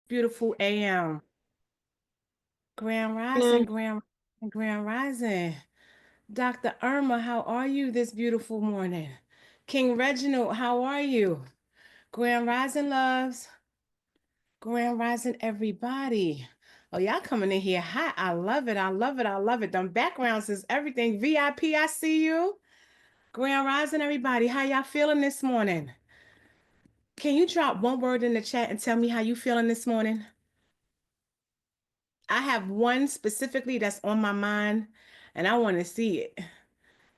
Beautiful AM. Grand Rising, Grand Rising. Dr. Irma, how are you this beautiful morning? King Reginald, how are you? Grand Rising, loves. Grand Rising, everybody. Oh, y'all coming in here hot. I love it. I love it. I love it. Them backgrounds is everything. VIP, I see you. Grand Rising, everybody. How y'all feeling this morning? Can you drop one word in the chat and tell me how you feeling this morning? I have one specifically that's on my mind and I want to see it.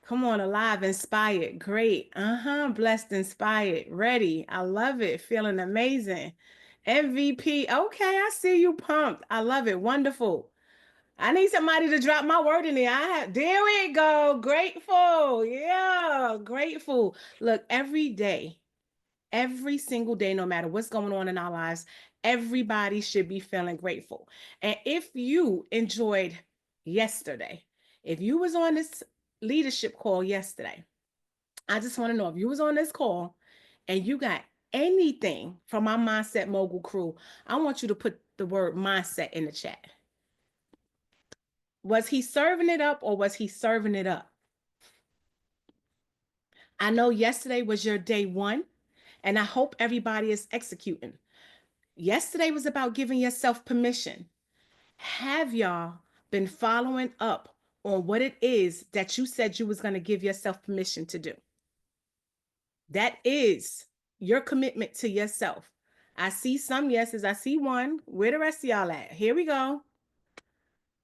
Come on, alive, inspired, great. Blessed, inspired, ready. I love it. Feeling amazing. MVP. Okay, I see you pumped. I love it. Wonderful. I need somebody to drop my word in there. There we go. Grateful. Yeah, grateful. Look, every day, every single day, no matter what's going on in our lives, everybody should be feeling grateful. And if you enjoyed yesterday, if you was on this leadership call yesterday, I just want to know if you was on this call and you got anything from my Mindset Mogul crew, I want you to put the word mindset in the chat. Was he serving it up or was he serving it up? I know yesterday was your day one, and I hope everybody is executing. Yesterday was about giving yourself permission. Have y'all been following up on what it is that you said you was going to give yourself permission to do? That is your commitment to yourself. I see some yeses. I see one. Where the rest of y'all at? Here we go.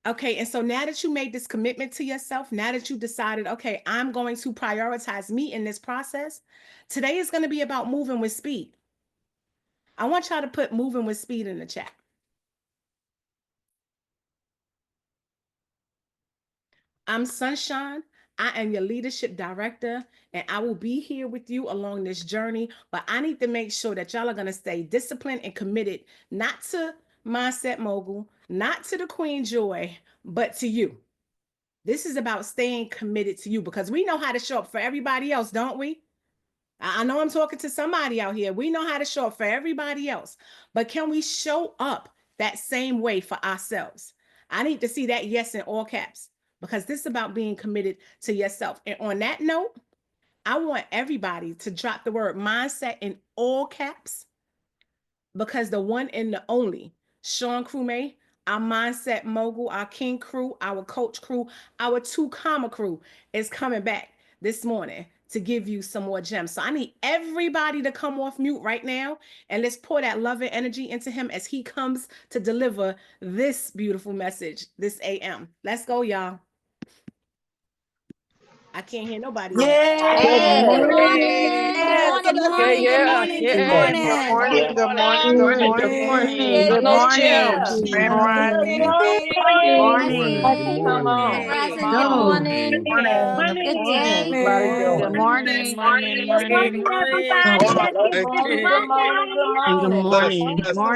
Okay, and so now that you made this commitment to yourself, now that you decided, okay, I'm going to prioritize me in this process, today is going to be about moving with speed. I want y'all to put moving with speed in the chat. I'm Sunshine. I am your leadership director, and I will be here with you along this journey. But I need to make sure that y'all are going to stay disciplined and committed, not to Mindset Mogul, not to the Queen Joy, but to you. This is about staying committed to you because we know how to show up for everybody else, don't we? I know I'm talking to somebody out here. We know how to show up for everybody else, but can we show up that same way for ourselves? I need to see that yes in all caps because this is about being committed to yourself. And on that note, I want everybody to drop the word mindset in all caps because the one and the only Sean Crewmate, our Mindset Mogul, our King crew, our Coach crew, our 2 Comma crew is coming back this morning to give you some more gems. So I need everybody to come off mute right now and let's pour that love and energy into him as he comes to deliver this beautiful message this AM. Let's go, y'all. I can't hear nobody yet. Good morning. Yes. Good morning. Good morning. Good morning. Good morning. Good morning. Good morning. Good Good morning. morning. Grand Rising. Good Come Grand on. Rising. Good Go. morning. Good day. Good morning. Good morning. Good Good morning.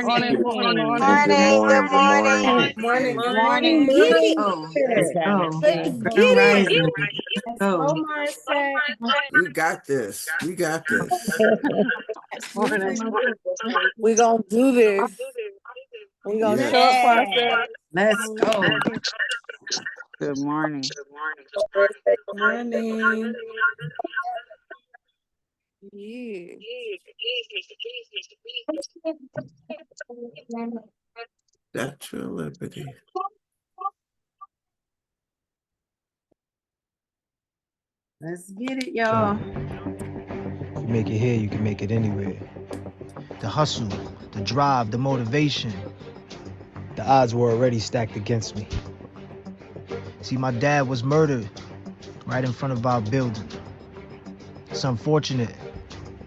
morning. Morning. Good morning. Morning. Get it. Let's go. Let's Grand get it. Rising. Let's Go. go, Mindset. We got this. We got this. Absolutely. We gonna do this. We gonna Yeah. show up for Yeah. ourselves. Let's go. Good morning. Morning. Yeah. That's your liberty. Let's get it, y'all. You make it here, you can make it anywhere. The hustle, the drive, the motivation. The odds were already stacked against me. See, my dad was murdered right in front of our building. It's unfortunate.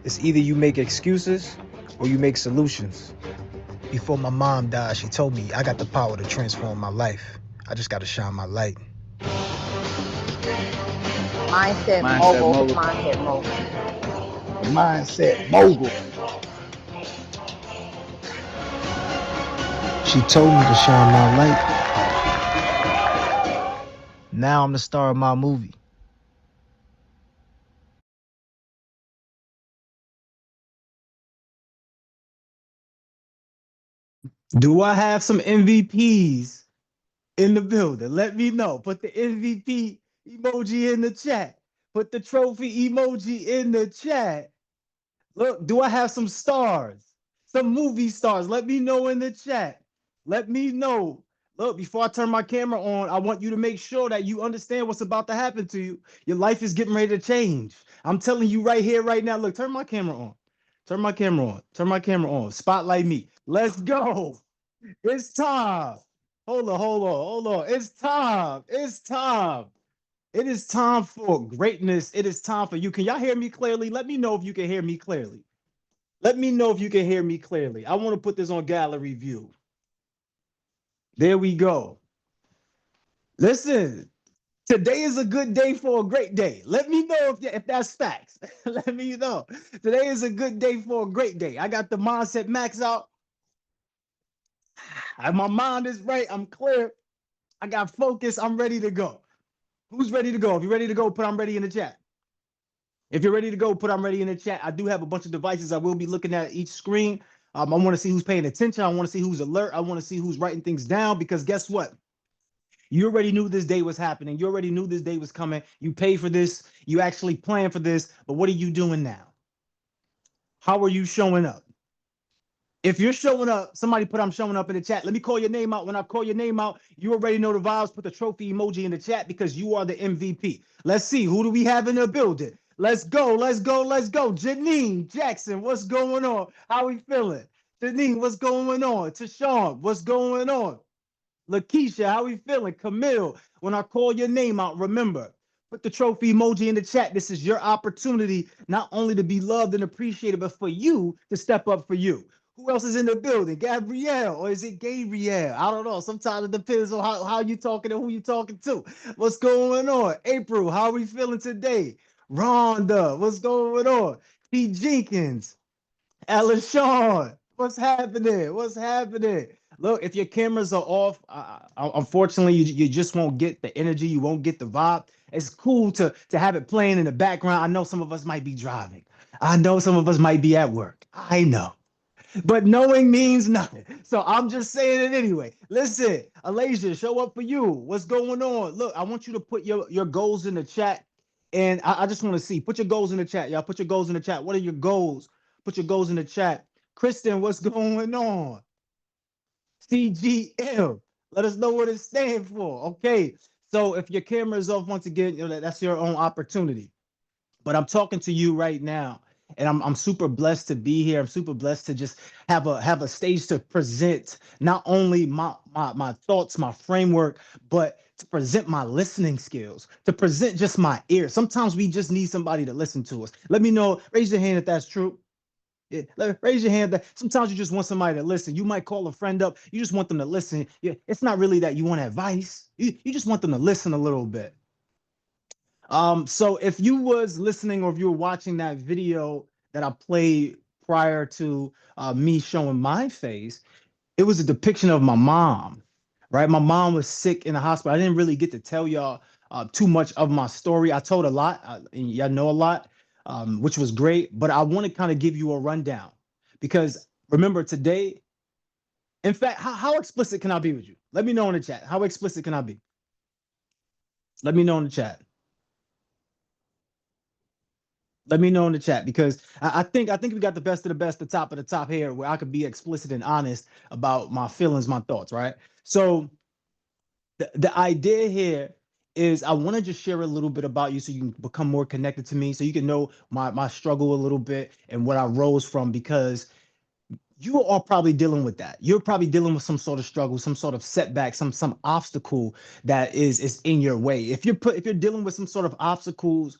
It's either you make excuses or you make solutions. Before my mom died, she told me I got the power to transform my life. I just gotta shine my light. Mindset mogul. Mindset mogul. Mindset mogul. She told me to shine my light. Now I'm the star of my movie. Do I have some MVPs in the building? Let me know. Put the MVP emoji in the chat. Put the trophy emoji in the chat. Look, do I have some stars? Some movie stars? Let me know in the chat. Let me know. Look, before I turn my camera on, I want you to make sure that you understand what's about to happen to you. Your life is getting ready to change. I'm telling you right here, right now. Look, turn my camera on. Turn my camera on. Turn my camera on. Spotlight me. Let's go. It's time. Hold on, hold on, hold on. It's time. It's time. It is time for greatness. It is time for you. Can y'all hear me clearly? Let me know if you can hear me clearly. Let me know if you can hear me clearly. I want to put this on gallery view. There we go. Listen, today is a good day for a great day. Let me know if that's facts. Let me know. Today is a good day for a great day. I got the Mindset Max out. My mind is right. I'm clear. I got focus. I'm ready to go. Who's ready to go? If you're ready to go, put I'm ready in the chat. If you're ready to go, put I'm ready in the chat. I do have a bunch of devices. I will be looking at each screen. I want to see who's paying attention. I want to see who's alert. I want to see who's writing things down, because guess what? You already knew this day was happening. You already knew this day was coming. You paid for this. You actually planned for this. But what are you doing now? How are you showing up? If you're showing up, somebody put I'm showing up in the chat. Let me call your name out. When I call your name out, you already know the vibes. Put the trophy emoji in the chat, because you are the MVP. Let's see. Who do we have in the building? Let's go. Let's go. Let's go. Janine Jackson, what's going on? How we feeling? Janine, what's going on? Tashawn, what's going on? Lakeisha, how we feeling? Camille, when I call your name out, remember, put the trophy emoji in the chat. This is your opportunity not only to be loved and appreciated, but for you to step up for you. Who else is in the building? Gabrielle, or is it Gabrielle? I don't know. Sometimes it depends on how you talking and who you talking to. What's going on? April, how are we feeling today? Rhonda, what's going on? P. Jenkins, Sean, what's happening? What's happening? Look, if your cameras are off, unfortunately, you just won't get the energy. You won't get the vibe. It's cool to have it playing in the background. I know some of us might be driving. I know some of us might be at work. I know. But knowing means nothing. So I'm just saying it anyway. Listen, Alasia, show up for you. What's going on? Look, I want you to put your goals in the chat. And I just want to see. Put your goals in the chat, y'all. Put your goals in the chat. What are your goals? Put your goals in the chat. Kristen, what's going on? CGM. Let us know what it stands for. Okay. So if your camera is off, once again, that's your own opportunity. But I'm talking to you right now, and I'm super blessed to be here. I'm super blessed to just have a stage to present not only my thoughts, my framework, but to present my listening skills, to present just my ear. Sometimes we just need somebody to listen to us. Let me know. Raise your hand if that's true. Yeah, raise your hand. Sometimes you just want somebody to listen. You might call a friend up. You just want them to listen. Yeah, it's not really that you want advice. You just want them to listen a little bit. So if you was listening, or if you were watching that video that I played prior to me showing my face, it was a depiction of my mom, right? My mom was sick in the hospital. I didn't really get to tell y'all too much of my story. I told a lot, and y'all know a lot, which was great, but I want to kind of give you a rundown, because remember today, in fact, how explicit can I be with you? Let me know in the chat. How explicit can I be? Let me know in the chat. Let me know in the chat, because I think we got the best of the best, the top of the top here, where I could be explicit and honest about my feelings, my thoughts, right? So the idea here is I want to just share a little bit about you, so you can become more connected to me, so you can know my struggle a little bit and what I rose from, because you are probably dealing with that. You're probably dealing with some sort of struggle, some sort of setback, some obstacle that is in your way. If you're dealing with some sort of obstacles,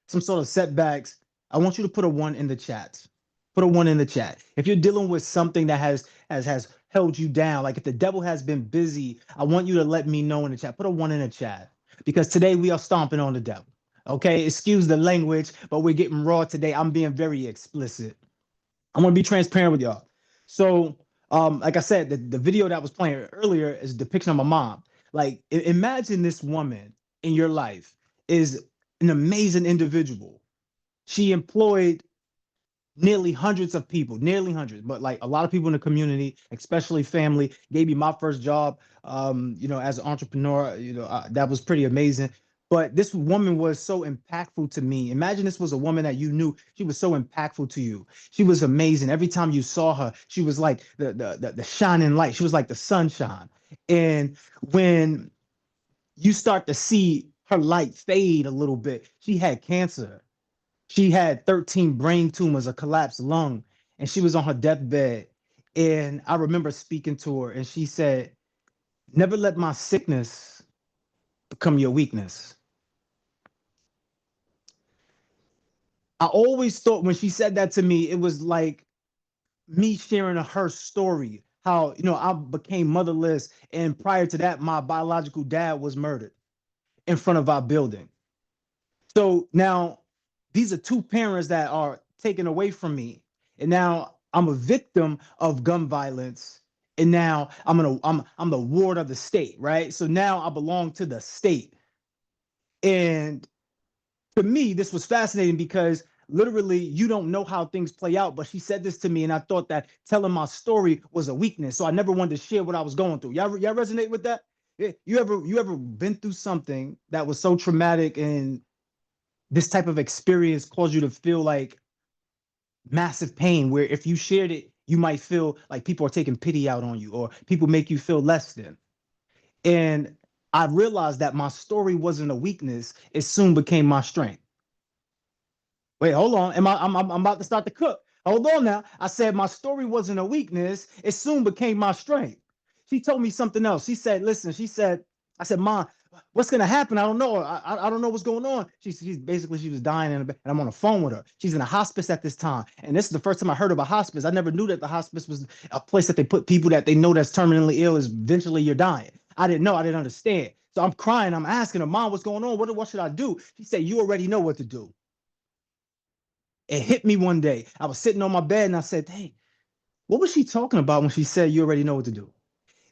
some sort of setbacks, I want you to put a 1 in the chat. Put a 1 in the chat. If you're dealing with something that has held you down, like if the devil has been busy, I want you to let me know in the chat. Put a 1 in the chat, because today we are stomping on the devil. Okay, excuse the language, but we're getting raw today. I'm being very explicit. I'm gonna be transparent with y'all. So, like I said, the video that was playing earlier is a depiction of my mom. Like, imagine this woman in your life is an amazing individual. She employed nearly hundreds of people, nearly hundreds, but like a lot of people in the community, especially family, gave me my first job, as an entrepreneur, that was pretty amazing. But this woman was so impactful to me. Imagine this was a woman that you knew. She was so impactful to you. She was amazing. Every time you saw her, she was like the shining light. She was like the sunshine. And when you start to see her light fade a little bit, she had cancer. She had 13 brain tumors, a collapsed lung, and she was on her deathbed. And I remember speaking to her, and she said, "Never let my sickness become your weakness." I always thought when she said that to me, it was like me sharing her story, how, I became motherless. And prior to that, my biological dad was murdered in front of our building. So now these are two parents that are taken away from me. And now I'm a victim of gun violence. And now I'm the ward of the state, right? So now I belong to the state. And to me, this was fascinating because literally you don't know how things play out. But she said this to me, and I thought that telling my story was a weakness. So I never wanted to share what I was going through. Y'all resonate with that? You ever been through something that was so traumatic, and this type of experience caused you to feel like massive pain, where if you shared it, you might feel like people are taking pity out on you, or people make you feel less than? And I realized that my story wasn't a weakness. It soon became my strength. Wait, hold on. I'm about to start to cook. Hold on now. I said my story wasn't a weakness. It soon became my strength. She told me something else. She said, listen, I said, Mom, what's going to happen? I don't know. I don't know what's going on. She's basically, she was dying and I'm on the phone with her. She's in a hospice at this time. And this is the first time I heard of a hospice. I never knew that the hospice was a place that they put people that they know that's terminally ill, is eventually you're dying. I didn't know. I didn't understand. So I'm crying. I'm asking her, Mom, what's going on? What should I do? She said, you already know what to do. It hit me one day. I was sitting on my bed and I said, hey, what was she talking about when she said you already know what to do?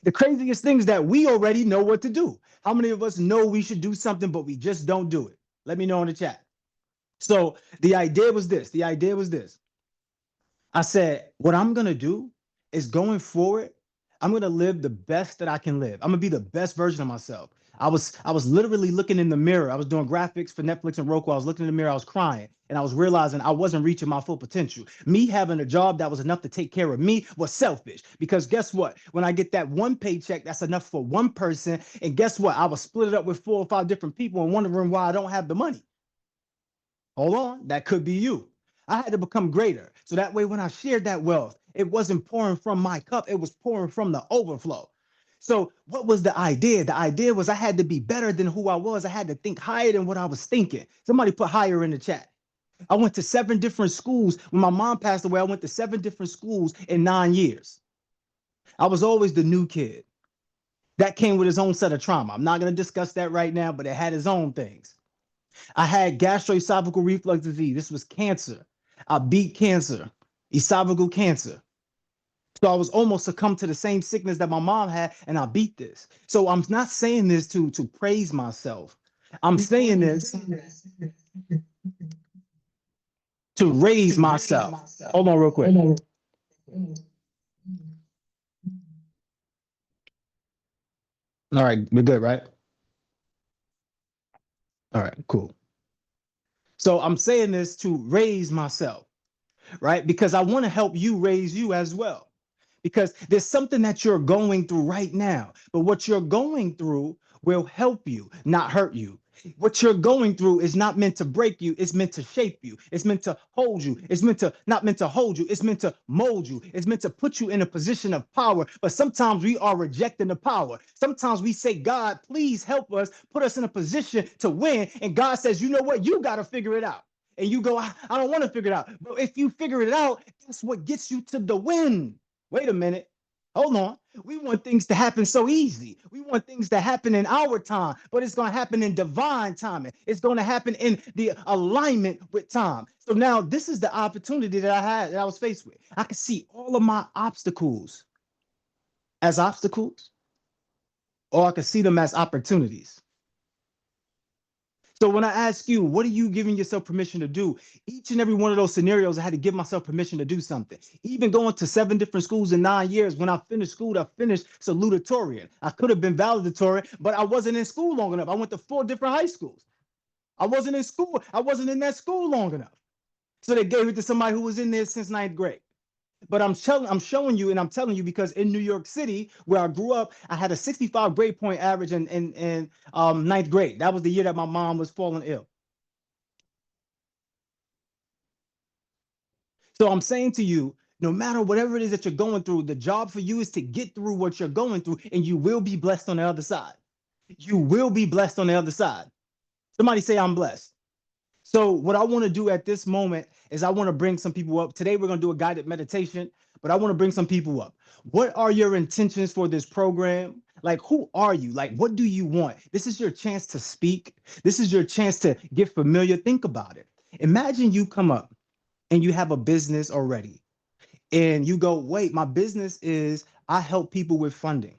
The craziest thing is that we already know what to do. How many of us know we should do something, but we just don't do it? Let me know in the chat. So the idea was this. I said, what I'm going to do is, going forward, I'm going to live the best that I can live. I'm going to be the best version of myself. I was literally looking in the mirror. I was doing graphics for Netflix and Roku. I was looking in the mirror. I was crying, and I was realizing I wasn't reaching my full potential. Me having a job that was enough to take care of me was selfish, because guess what? When I get that one paycheck, that's enough for one person. And guess what? I was split it up with 4 or 5 different people and wondering why I don't have the money. Hold on, that could be you. I had to become greater. So that way, when I shared that wealth, it wasn't pouring from my cup, it was pouring from the overflow. So what was the idea? The idea was I had to be better than who I was. I had to think higher than what I was thinking. Somebody put higher in the chat. I went to 7 different schools. When my mom passed away, I went to 7 different schools in 9 years. I was always the new kid. That came with his own set of trauma. I'm not going to discuss that right now, but it had its own things. I had gastroesophageal reflux disease. This was cancer. I beat cancer, esophageal cancer. So I was almost succumbed to the same sickness that my mom had, and I beat this. So I'm not saying this to praise myself. I'm saying this to raise myself. Hold on real quick. All right, we're good, right? All right, cool. So I'm saying this to raise myself, right? Because I want to help you raise you as well. Because there's something that you're going through right now, but what you're going through will help you, not hurt you. What you're going through is not meant to break you. It's meant to shape you. It's meant to hold you. It's not meant to hold you. It's meant to mold you. It's meant to put you in a position of power. But sometimes we are rejecting the power. Sometimes we say, God, please help us, put us in a position to win. And God says, you know what? You got to figure it out. And you go, I don't want to figure it out. But if you figure it out, that's what gets you to the win. Wait a minute. Hold on. We want things to happen so easy. We want things to happen in our time, but it's going to happen in divine timing. It's going to happen in the alignment with time. So now this is the opportunity that I was faced with. I could see all of my obstacles as obstacles, or I could see them as opportunities. So when I ask you, what are you giving yourself permission to do? Each and every one of those scenarios, I had to give myself permission to do something. Even going to 7 different schools in 9 years, when I finished school, I finished salutatorian. I could have been valedictorian, but I wasn't in school long enough. I went to 4 different high schools. I wasn't in school. I wasn't in that school long enough. So they gave it to somebody who was in there since 9th grade. But I'm showing you, and I'm telling you because in New York City, where I grew up, I had a 65 grade point average in 9th grade. That was the year that my mom was falling ill. So I'm saying to you, no matter whatever it is that you're going through, the job for you is to get through what you're going through, and you will be blessed on the other side. You will be blessed on the other side. Somebody say, I'm blessed. So what I want to do at this moment is I want to bring some people up. Today, we're going to do a guided meditation, but I want to bring some people up. What are your intentions for this program? Like, who are you? Like, what do you want? This is your chance to speak. This is your chance to get familiar. Think about it. Imagine you come up and you have a business already and you go, wait, my business is I help people with funding.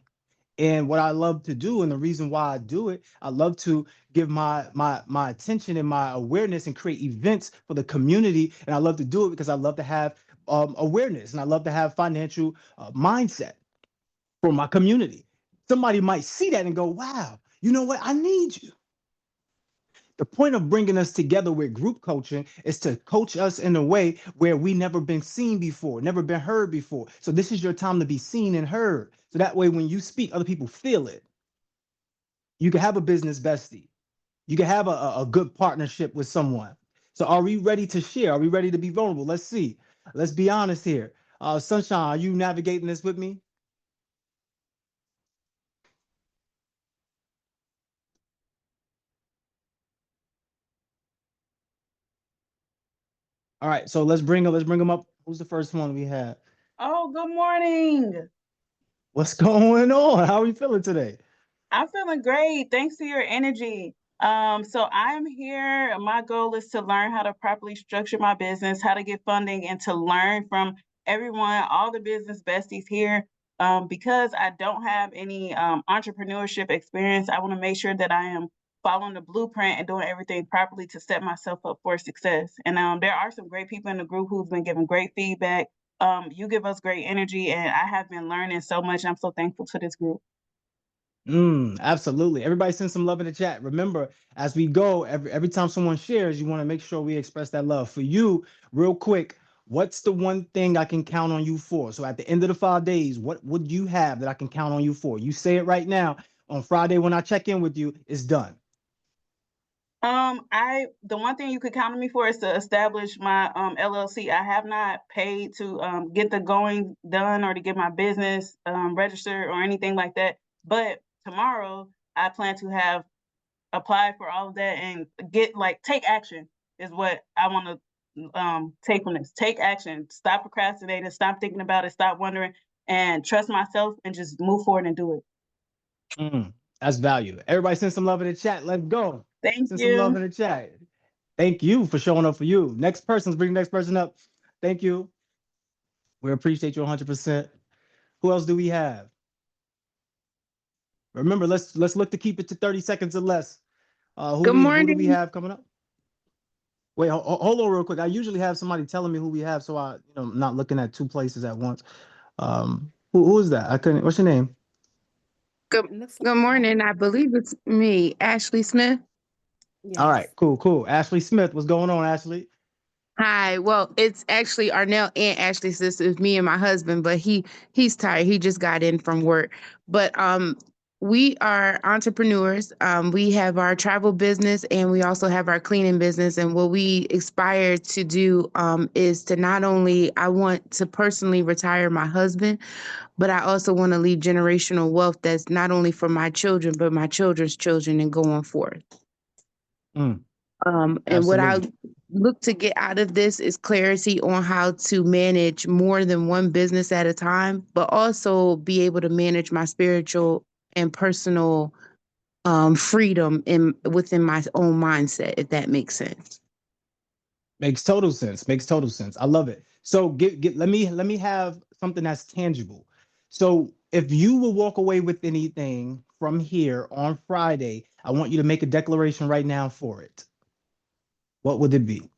And what I love to do, and the reason why I do it, I love to give my attention and my awareness and create events for the community. And I love to do it because I love to have awareness and I love to have financial mindset for my community. Somebody might see that and go, wow, you know what? I need you. The point of bringing us together with group coaching is to coach us in a way where we never been seen before, never been heard before. So this is your time to be seen and heard. So that way, when you speak, other people feel it. You can have a business bestie. You can have a good partnership with someone. So are we ready to share? Are we ready to be vulnerable? Let's see. Let's be honest here. Sunshine, are you navigating this with me? All right, so let's bring them up. Who's the first one we have? Oh, good morning. What's going on? How are we feeling today? I'm feeling great. Thanks to your energy. So I'm here. My goal is to learn how to properly structure my business, how to get funding, and to learn from everyone, all the business besties here. Because I don't have any entrepreneurship experience, I want to make sure that I am following the blueprint and doing everything properly to set myself up for success. And there are some great people in the group who've been giving great feedback. You give us great energy, and I have been learning so much. I'm so thankful to this group. Absolutely. Everybody send some love in the chat. Remember, as we go, every time someone shares, you want to make sure we express that love. For you, real quick, what's the one thing I can count on you for? So at the end of the 5 days, what would you have that I can count on you for? You say it right now. On Friday, when I check in with you, it's done. The one thing you could count on me for is to establish my LLC. I have not paid to get the going done or to get my business registered or anything like that. But tomorrow I plan to have applied for all of that and take action is what I want to take from this. Take action. Stop procrastinating. Stop thinking about it. Stop wondering, and trust myself and just move forward and do it. That's value. Everybody send some love in the chat. Let's go. Thank Send you. some love in the chat. Thank you for showing up for you. Next person, bring the next person up. Thank you. We appreciate you 100%. Who else do we have? Remember, let's look to keep it to 30 seconds or less. Who do we have coming up? Wait, hold on real quick. I usually have somebody telling me who we have, so I'm not looking at 2 places at once. Who is that? I couldn't. What's your name? Good morning. I believe it's me, Ashley Smith. Yes. All right, cool. Ashley Smith, what's going on, Ashley? Hi. Well, it's actually Arnell and Ashley's sister. It's me and my husband, but he's tired. He just got in from work. But we are entrepreneurs. We have our travel business and we also have our cleaning business. And what we aspire to do is to not only, I want to personally retire my husband, but I also want to leave generational wealth that's not only for my children, but my children's children and going forth. And what I look to get out of this is clarity on how to manage more than one business at a time, but also be able to manage my spiritual and personal freedom within my own mindset, if that makes sense. Makes total sense. I love it. So let me have something that's tangible. So if you will walk away with anything from here on Friday, I want you to make a declaration right now for it. What would it be?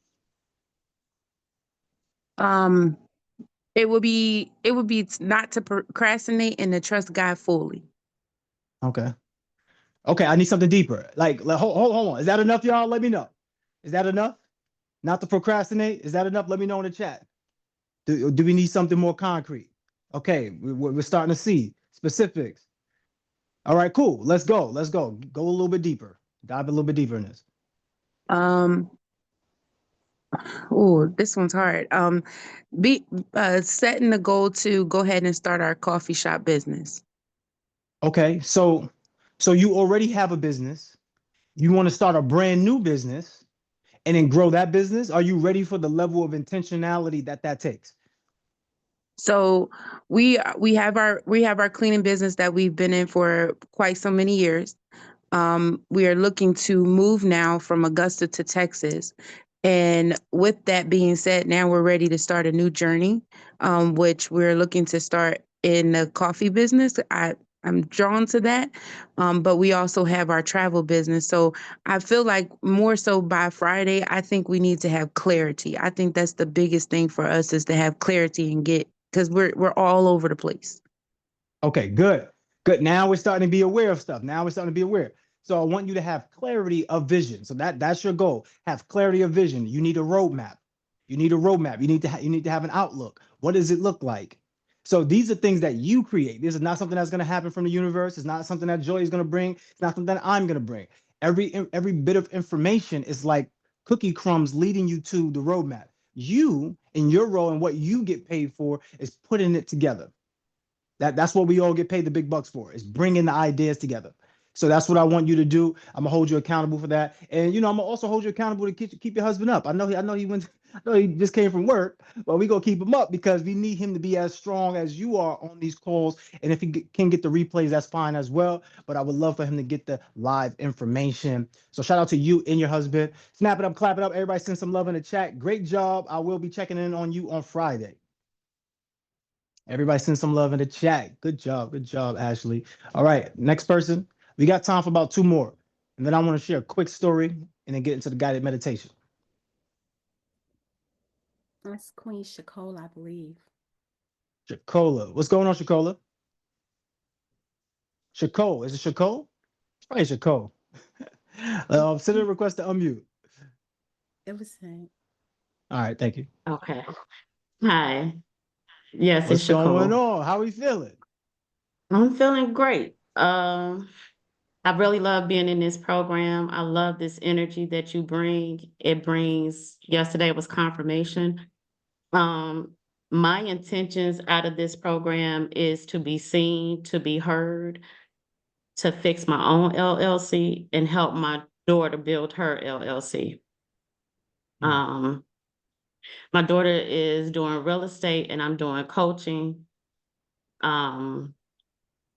It would be not to procrastinate and to trust God fully. Okay. Okay, I need something deeper. Hold on. Is that enough, y'all? Let me know. Is that enough? Not to procrastinate? Is that enough? Let me know in the chat. Do we need something more concrete? Okay, we're starting to see specifics. All right, cool. Let's go. Let's go. Go a little bit deeper. Dive a little bit deeper in this. Oh, this one's hard. Be setting the goal to go ahead and start our coffee shop business. Okay, so you already have a business. You want to start a brand new business and then grow that business. Are you ready for the level of intentionality that takes? So we have our cleaning business that we've been in for quite so many years. We are looking to move now from Augusta to Texas. And with that being said, now we're ready to start a new journey, which we're looking to start in the coffee business. I'm drawn to that. But we also have our travel business. So I feel like more so by Friday, I think we need to have clarity. I think that's the biggest thing for us is to have clarity and because we're all over the place. Okay, good. Good. Now we're starting to be aware of stuff. Now we're starting to be aware. So I want you to have clarity of vision. So that's your goal. Have clarity of vision. You need a roadmap. You need a roadmap. You need to have an outlook. What does it look like? So these are things that you create. This is not something that's going to happen from the universe. It's not something that Joy is going to bring. It's not something that I'm going to bring. Every bit of information is like cookie crumbs leading you to the roadmap. You, in your role and what you get paid for, is putting it together. That's what we all get paid the big bucks for, is bringing the ideas together. So that's what I want you to do. I'm gonna hold you accountable for that, and I'm gonna also hold you accountable to keep your husband up. I know he just came from work, but we gonna keep him up because we need him to be as strong as you are on these calls. And if he can get the replays, that's fine as well. But I would love for him to get the live information. So shout out to you and your husband. Snap it up, clap it up. Everybody send some love in the chat. Great job. I will be checking in on you on Friday. Everybody send some love in the chat. Good job, Ashley. All right, next person. We got time for about 2 more. And then I want to share a quick story and then get into the guided meditation. That's Queen Shakola, I believe. Shakola. What's going on, Shakola? Shakol. Is it Shakol? It's probably Shakol. Send a request to unmute. It was him. All right, thank you. Okay. Hi. Yes, What's it's going Shakola. on? How are we feeling? I'm feeling great. I really love being in this program. I love this energy that you bring. Yesterday was confirmation. My intentions out of this program is to be seen, to be heard, to fix my own LLC and help my daughter build her LLC. My daughter is doing real estate and I'm doing coaching.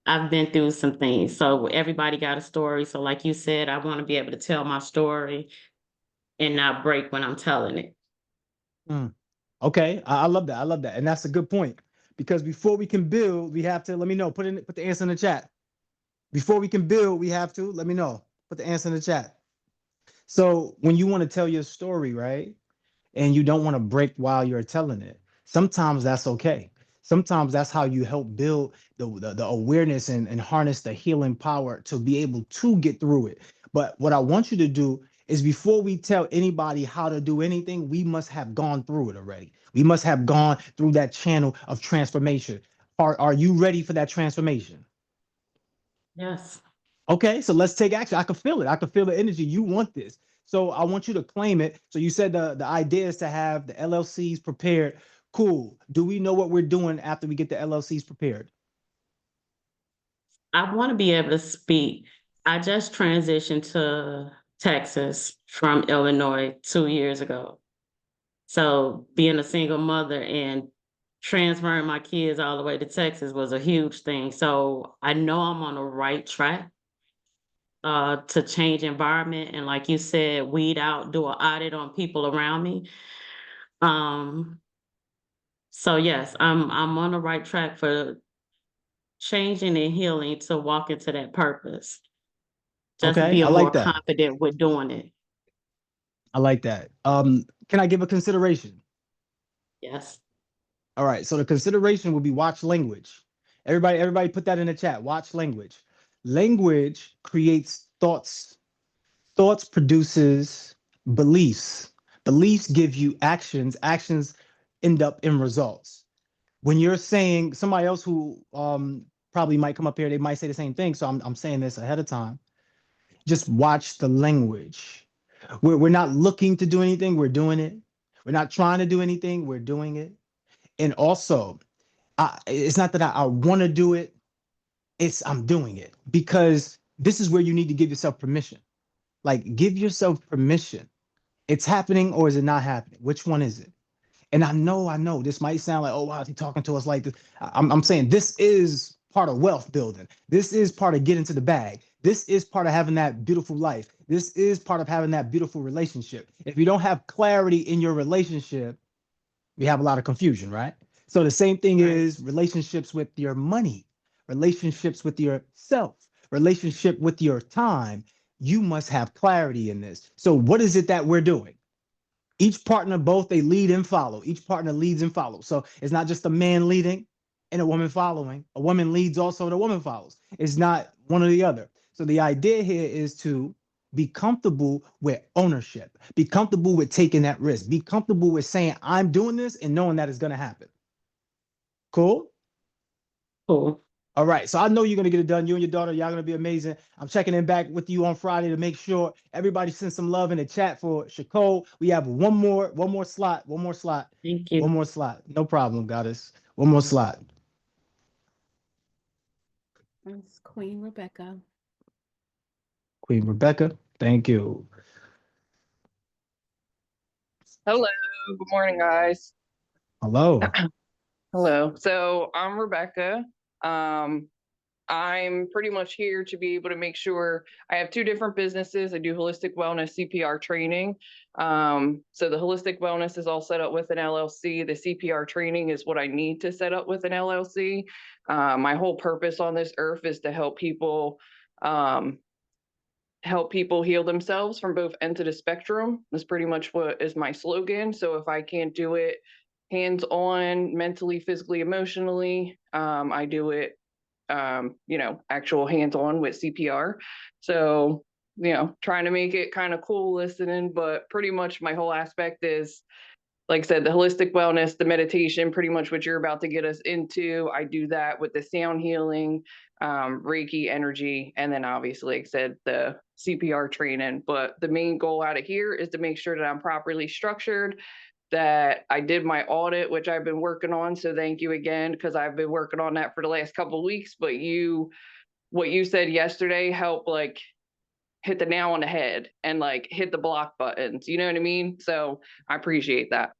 I've been through some things. So everybody got a story. So like you said, I want to be able to tell my story and not break when I'm telling it. Okay, I love that. I love that. And that's a good point. Because before we can build, we have to, let me know, put the answer in the chat. Before we can build, we have to, let me know, put the answer in the chat. So when you want to tell your story, right? And you don't want to break while you're telling it, sometimes that's okay. Sometimes that's how you help build the awareness and harness the healing power to be able to get through it. But what I want you to do is before we tell anybody how to do anything, we must have gone through it already. We must have gone through that channel of transformation. Are you ready for that transformation? Yes. Okay, so let's take action. I can feel it. I can feel the energy. You want this. So I want you to claim it. So you said the idea is to have the LLCs prepared. Cool. Do we know what we're doing after we get the LLCs prepared? I want to be able to speak. I just transitioned to Texas from Illinois 2 years ago. So being a single mother and transferring my kids all the way to Texas was a huge thing. So I know I'm on the right track to change environment. And like you said, weed out, do an audit on people around me. So yes, I'm on the right track for changing and healing to walk into that purpose. Just Okay, I feel more like that. confident with doing it. I like that. Can I give a consideration? Yes. All right, so the consideration would be watch language. Everybody put that in the chat. Watch language. Language creates thoughts. Thoughts produces beliefs. Beliefs give you actions. Actions end up in results. When you're saying somebody else who probably might come up here, they might say the same thing. So I'm saying this ahead of time. Just watch the language. We're not looking to do anything, we're doing it. We're not trying to do anything, we're doing it. And also, it's not that I want to do it, it's I'm doing it, because this is where you need to give yourself permission. Like, give yourself permission. It's happening or is it not happening? Which one is it? And I know this might sound like, oh, wow, is he talking to us like this? I'm saying this is part of wealth building. This is part of getting to the bag. This is part of having that beautiful life. This is part of having that beautiful relationship. If you don't have clarity in your relationship, we have a lot of confusion, right? So the same thing is relationships with your money, relationships with yourself, relationship with your time. You must have clarity in this. So what is it that we're doing? Each partner, both they lead and follow. Each partner leads and follows. So it's not just a man leading and a woman following. A woman leads also, and a woman follows. It's not one or the other. So the idea here is to be comfortable with ownership. Be comfortable with taking that risk. Be comfortable with saying, I'm doing this and knowing that it's going to happen. Cool? Cool. All right, so I know you're gonna get it done. You and your daughter, y'all gonna be amazing. I'm checking in back with you on Friday to make sure everybody sends some love in the chat for Shakol. We have one more slot. Thank you. One more slot. No problem, goddess. One more slot. It's Queen Rebecca. Queen Rebecca, thank you. Hello, good morning, guys. Hello. Hello. So I'm Rebecca. I'm pretty much here to be able to make sure I have two different businesses. I do holistic wellness CPR training. So the holistic wellness is all set up with an LLC. The CPR training is what I need to set up with an LLC. My whole purpose on this earth is to help people heal themselves from both ends of the spectrum. That's pretty much what is my slogan. So if I can't do it hands-on, mentally, physically, emotionally, I do it actual hands-on with CPR. So, trying to make it kind of cool listening, but pretty much my whole aspect is, like I said, the holistic wellness, the meditation, pretty much what you're about to get us into. I do that with the sound healing, Reiki energy, and then obviously, like I said, the CPR training. But the main goal out of here is to make sure that I'm properly structured, that I did my audit, which I've been working on. So thank you again, because I've been working on that for the last couple of weeks. But what you said yesterday helped like hit the nail on the head and like hit the block buttons. You know what I mean? So I appreciate that.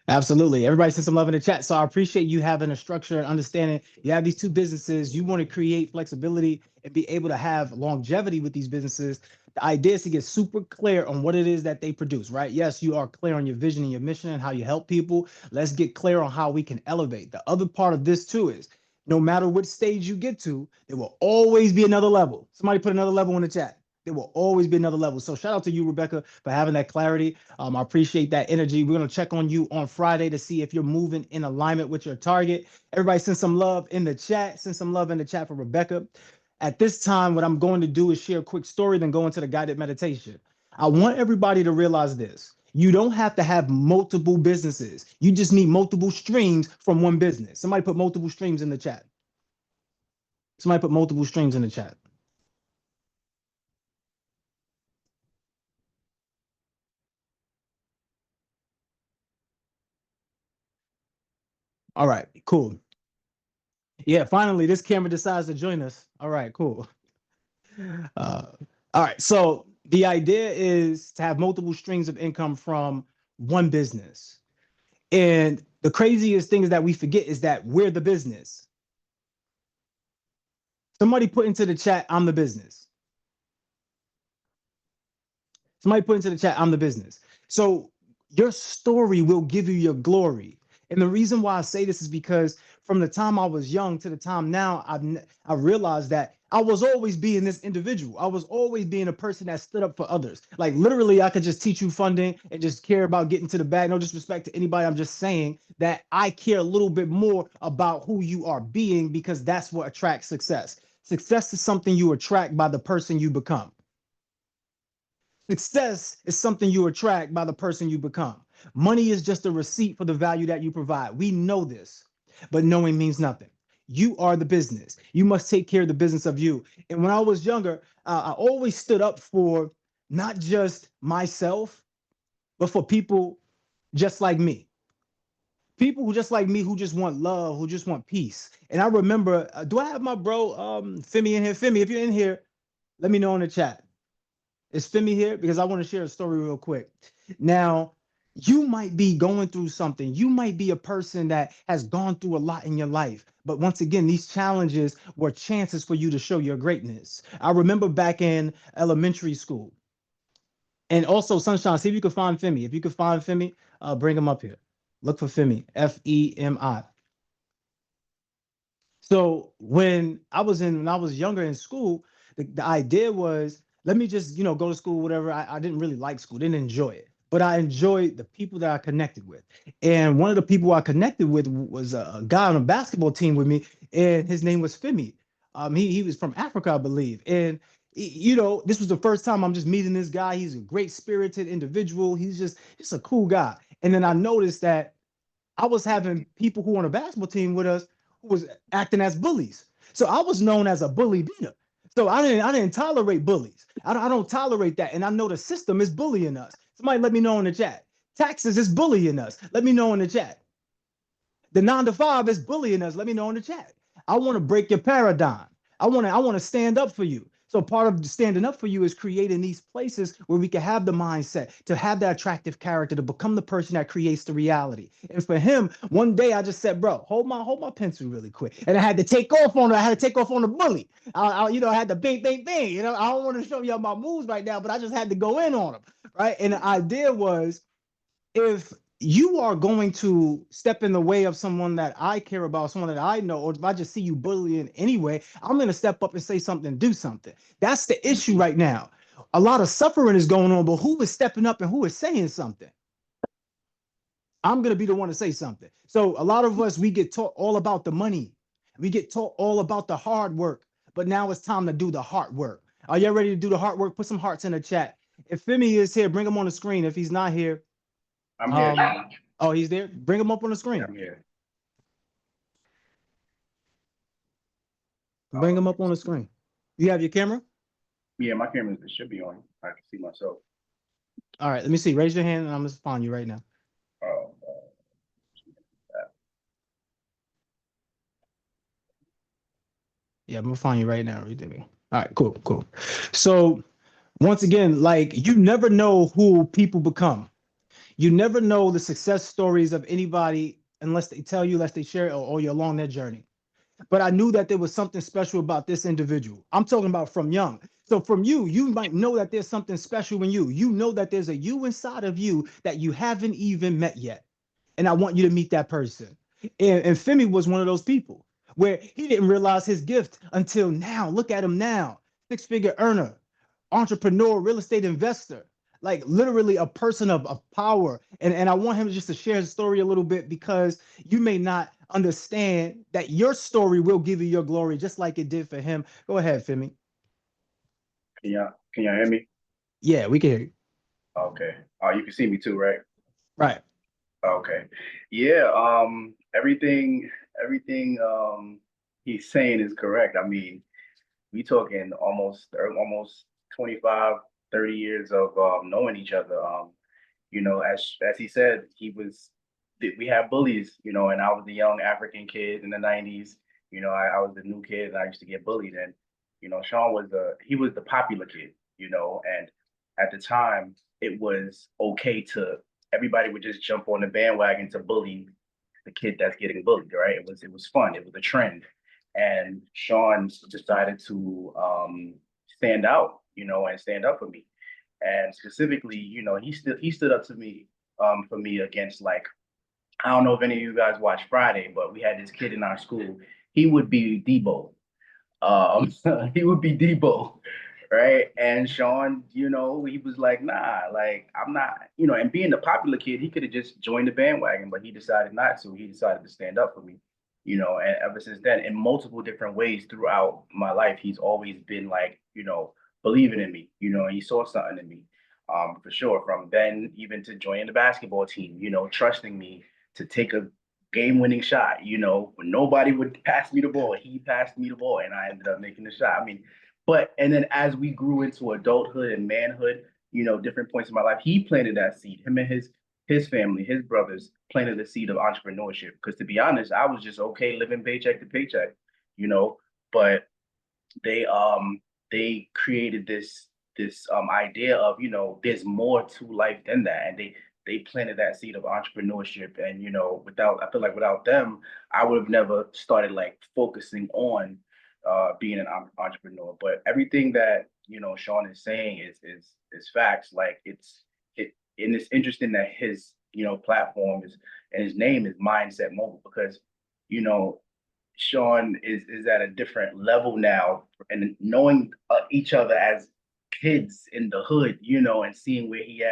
Absolutely. Everybody send some love in the chat. So I appreciate you having a structure and understanding. You have these two businesses. You want to create flexibility and be able to have longevity with these businesses. The idea is to get super clear on what it is that they produce, right? Yes, you are clear on your vision and your mission and how you help people. Let's get clear on how we can elevate. The other part of this too is no matter what stage you get to, there will always be another level. Somebody put another level in the chat. There will always be another level. So shout out to you, Rebecca, for having that clarity. I appreciate that energy. We're going to check on you on Friday to see if you're moving in alignment with your target. Everybody send some love in the chat. Send some love in the chat for Rebecca. At this time, what I'm going to do is share a quick story, then go into the guided meditation. I want everybody to realize this. You don't have to have multiple businesses. You just need multiple streams from one business. Somebody put multiple streams in the chat. Somebody put multiple streams in the chat. All right, cool. Yeah, finally, this camera decides to join us. All right, cool. All right, so the idea is to have multiple streams of income from one business. And the craziest thing is that we forget is that we're the business. Somebody put into the chat, I'm the business. Somebody put into the chat, I'm the business. So your story will give you your glory. And the reason why I say this is because from the time I was young to the time now, I realized that I was always being this individual. I was always being a person that stood up for others. Like literally, I could just teach you funding and just care about getting to the bag. No disrespect to anybody. I'm just saying that I care a little bit more about who you are being because that's what attracts success. Success is something you attract by the person you become. Success is something you attract by the person you become. Money is just a receipt for the value that you provide. We know this, but knowing means nothing. You are the business. You must take care of the business of you. And when I was younger, I always stood up for not just myself, but for people just like me. People who just like me, who just want love, who just want peace. And I remember, do I have my bro Femi in here? Femi, if you're in here, let me know in the chat. Is Femi here? Because I want to share a story real quick. Now, you might be going through something. You might be a person that has gone through a lot in your life. But once again, these challenges were chances for you to show your greatness. I remember back in elementary school. And also, Sunshine, see if you can find Femi. If you can find Femi, bring him up here. Look for Femi, F-E-M-I. So when I was younger in school, the idea was, let me just, go to school, whatever. I didn't really like school, didn't enjoy it, but I enjoyed the people that I connected with. And one of the people I connected with was a guy on a basketball team with me, and his name was Femi. He was from Africa, I believe. And this was the first time I'm just meeting this guy. He's a great spirited individual. He's just a cool guy. And then I noticed that I was having people who on a basketball team with us who was acting as bullies. So I was known as a bully beater. So I didn't tolerate bullies. I don't tolerate that. And I know the system is bullying us. Somebody let me know in the chat. Taxes is bullying us. Let me know in the chat. The 9 to 5 is bullying us. Let me know in the chat. I want to break your paradigm. I want to stand up for you. So part of standing up for you is creating these places where we can have the mindset to have that attractive character, to become the person that creates the reality. And for him, one day I just said, bro, hold my pencil really quick. And I had to take off on the bully. I had to bang. I don't want to show y'all my moves right now, but I just had to go in on him. Right. And the idea was, if you are going to step in the way of someone that I care about, someone that I know, or if I just see you bullying anyway, I'm going to step up and say something, do something. That's the issue right now. A lot of suffering is going on, but who is stepping up and who is saying something? I'm going to be the one to say something. So a lot of us, we get taught all about the money. We get taught all about the hard work, but now it's time to do the hard work. Are you ready to do the hard work? Put some hearts in the chat. If Femi is here, bring him on the screen. If he's not here, I'm here. Oh, he's there? Bring him up on the screen. I'm here. Bring him up on the screen. You have your camera? Yeah, my camera should be on. I can see myself. All right, let me see. Raise your hand and I'm going to find you right now. Yeah, I'm going to find you right now. All right, cool. So once again, like, you never know who people become. You never know the success stories of anybody unless they tell you, unless they share it, or you're along their journey. But I knew that there was something special about this individual. I'm talking about from young. So from you might know that there's something special in you. You know that there's a you inside of you that you haven't even met yet. And I want you to meet that person. And Femi was one of those people where he didn't realize his gift until now. Look at him now. 6-figure earner, entrepreneur, real estate investor. Like literally a person of power. And I want him just to share his story a little bit, because you may not understand that your story will give you your glory, just like it did for him. Go ahead, Femi. Can y'all hear me? Yeah, we can hear you. Okay. You can see me too, right? Right. Okay. Yeah. Everything he's saying is correct. I mean, we talking almost 25, 30 years of knowing each other. As he said, we had bullies, and I was a young African kid in the 90s. I was the new kid and I used to get bullied. And, Sean was the popular kid, and at the time it was okay everybody would just jump on the bandwagon to bully the kid that's getting bullied, right? It was fun. It was a trend. And Sean decided to stand out, and stand up for me. And specifically, he stood up to me for me against like I don't know if any of you guys watch Friday, but we had this kid in our school. He would be Debo. Um, he would be Debo, right? And Sean, he was like, nah, like I'm not, and being the popular kid, he could have just joined the bandwagon, but he decided not to. He decided to stand up for me, and ever since then, in multiple different ways throughout my life, he's always been like, believing in me, and he saw something in me. For sure. From then even to joining the basketball team, trusting me to take a game-winning shot, when nobody would pass me the ball, he passed me the ball and I ended up making the shot. I mean, and then as we grew into adulthood and manhood, different points in my life, he planted that seed. Him and his family, his brothers planted the seed of entrepreneurship. Because to be honest, I was just okay living paycheck to paycheck, but they created this idea of, there's more to life than that. And they planted that seed of entrepreneurship. And, I feel like without them, I would have never started like focusing on being an entrepreneur. But everything that, Sean is saying is facts. Like and it's interesting that his, platform is, and his name is Mindset Mobile, because, you know, Sean is at a different level now, and knowing each other as kids in the hood, and seeing where he's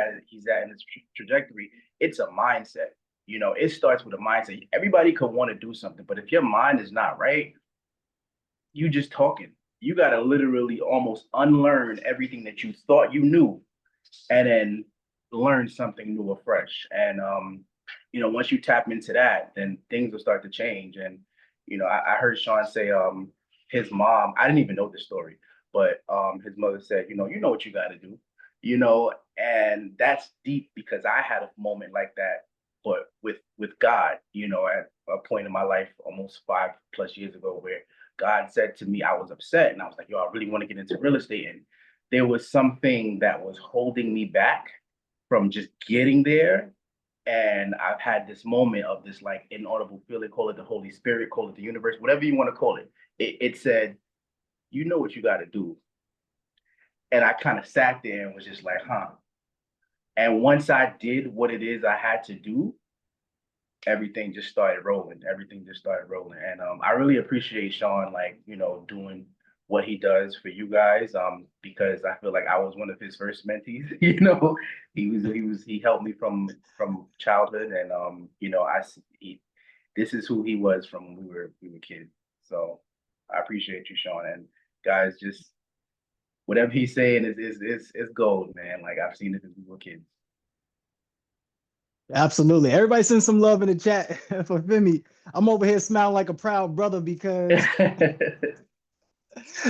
at in his trajectory, it's a mindset. It starts with a mindset. Everybody could want to do something, but if your mind is not right, you just talking. You got to literally almost unlearn everything that you thought you knew, and then learn something new afresh. And once you tap into that, then things will start to change. And I heard Sean say his mom, I didn't even know this story, but his mother said, you know what you got to do, and that's deep, because I had a moment like that, but with God, at a point in my life almost 5+ years ago, where God said to me, I was upset and I was like, yo, I really want to get into real estate. And there was something that was holding me back from just getting there. And I've had this moment of this like inaudible feeling, call it the Holy Spirit, call it the universe, whatever you want to call it. It said, you know what you got to do. And I kind of sat there and was just like, huh. And once I did what it is I had to do, everything just started rolling. Everything just started rolling. And I really appreciate Sean, like, doing what he does for you guys, because I feel like I was one of his first mentees. He helped me from childhood, and this is who he was from when we were kids. So I appreciate you, Sean. And guys, just whatever he's saying is gold, man. Like, I've seen it since we were kids. Absolutely. Everybody send some love in the chat for Femi. I'm over here smiling like a proud brother, because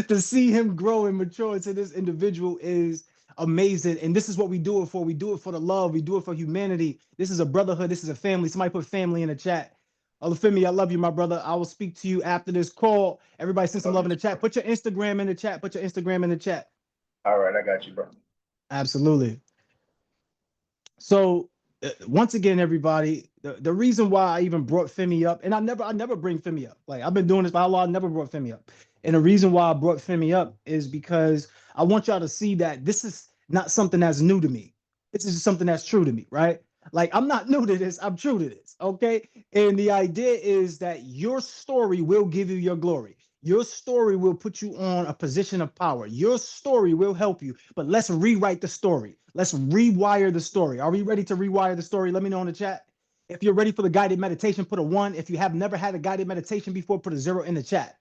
to see him grow and mature into this individual is amazing. And this is what we do it for. We do it for the love. We do it for humanity. This is a brotherhood. This is a family. Somebody put family in the chat. Olufemi, I love you, my brother. I will speak to you after this call. Everybody send some love in the chat. Put your Instagram in the chat. Put your Instagram in the chat. All right, I got you, bro. Absolutely. So once again, everybody, the reason why I even brought Femi up, and I never bring Femi up. Like, I've been doing this for how long? I never brought Femi up. And the reason why I brought Femi up is because I want y'all to see that this is not something that's new to me. This is just something that's true to me, right? Like, I'm not new to this, I'm true to this, okay? And the idea is that your story will give you your glory. Your story will put you on a position of power. Your story will help you, but let's rewrite the story. Let's rewire the story. Are we ready to rewire the story? Let me know in the chat. If you're ready for the guided meditation, put a 1. If you have never had a guided meditation before, put a 0 in the chat.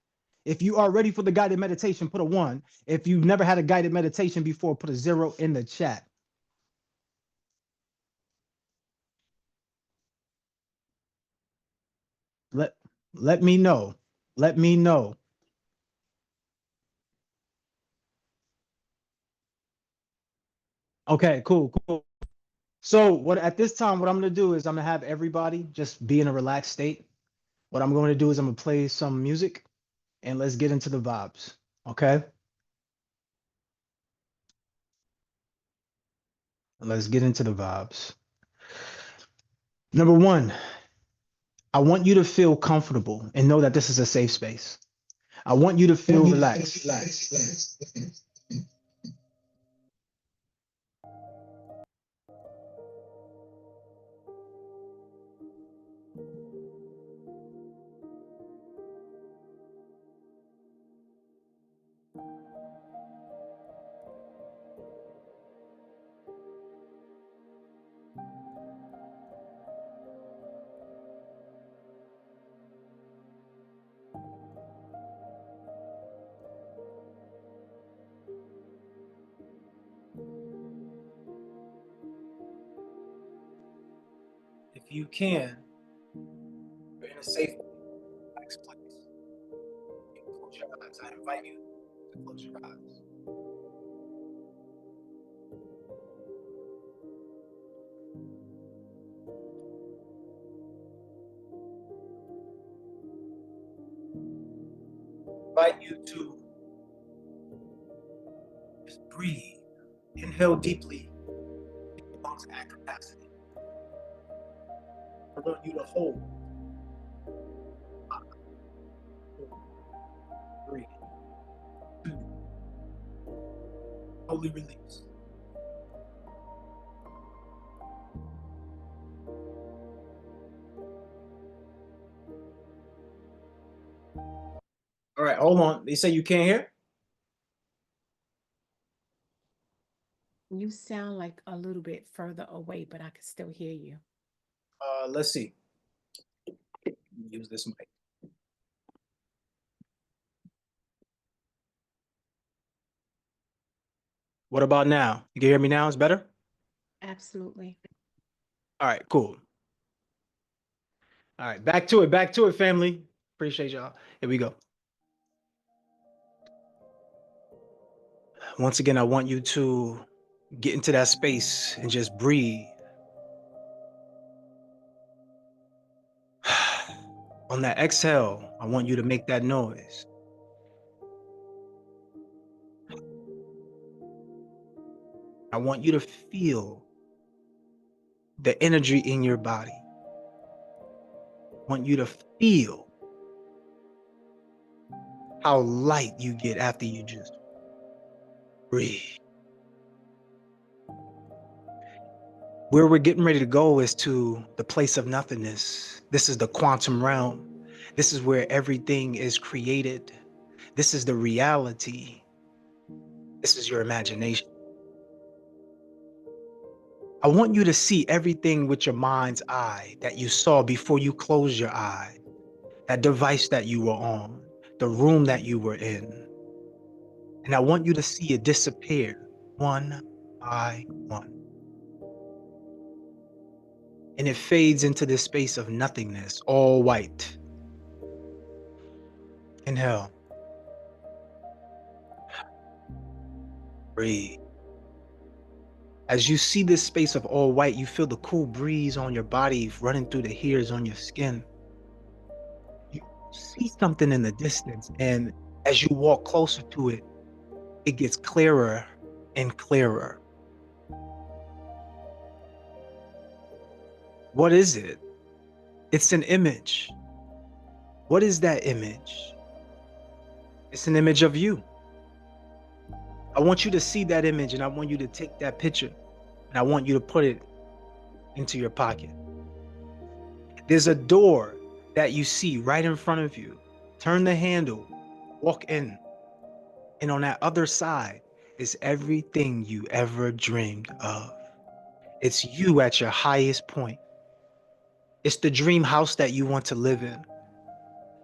If you are ready for the guided meditation, put a 1. If you've never had a guided meditation before, put a 0 in the chat. Let me know. Let me know. Okay, cool. So at this time, what I'm gonna do is I'm gonna have everybody just be in a relaxed state. What I'm going to do is I'm gonna play some music, and let's get into the vibes. Okay. Let's get into the vibes. Number 1, I want you to feel comfortable and know that this is a safe space. I want you to feel relaxed. if you can, you're in a safe, relaxed place. You can close your eyes. I invite you to close your eyes. I invite you to just breathe. Inhale deeply. Your lungs at capacity. I want you to hold. 5, 4, 3, 2. Slowly release. All right, hold on. They say you can't hear? You sound like a little bit further away, but I can still hear you. Let's see. Use this mic. What about now? You can hear me now? It's better? Absolutely. All right, cool. All right, back to it, family. Appreciate y'all. Here we go. Once again, I want you to get into that space and just breathe. On that exhale, I want you to make that noise. I want you to feel the energy in your body. I want you to feel how light you get after you just breathe. Where we're getting ready to go is to the place of nothingness. This is the quantum realm. This is where everything is created. This is the reality. This is your imagination. I want you to see everything with your mind's eye that you saw before you closed your eye. That device that you were on, the room that you were in. And I want you to see it disappear one by one. And it fades into this space of nothingness, all white. Inhale. Breathe. As you see this space of all white, you feel the cool breeze on your body running through the hairs on your skin. You see something in the distance, and as you walk closer to it, it gets clearer and clearer. What is it? It's an image. What is that image? It's an image of you. I want you to see that image, and I want you to take that picture, and I want you to put it into your pocket. There's a door that you see right in front of you. Turn the handle, walk in, and on that other side is everything you ever dreamed of. It's you at your highest point. It's the dream house that you want to live in,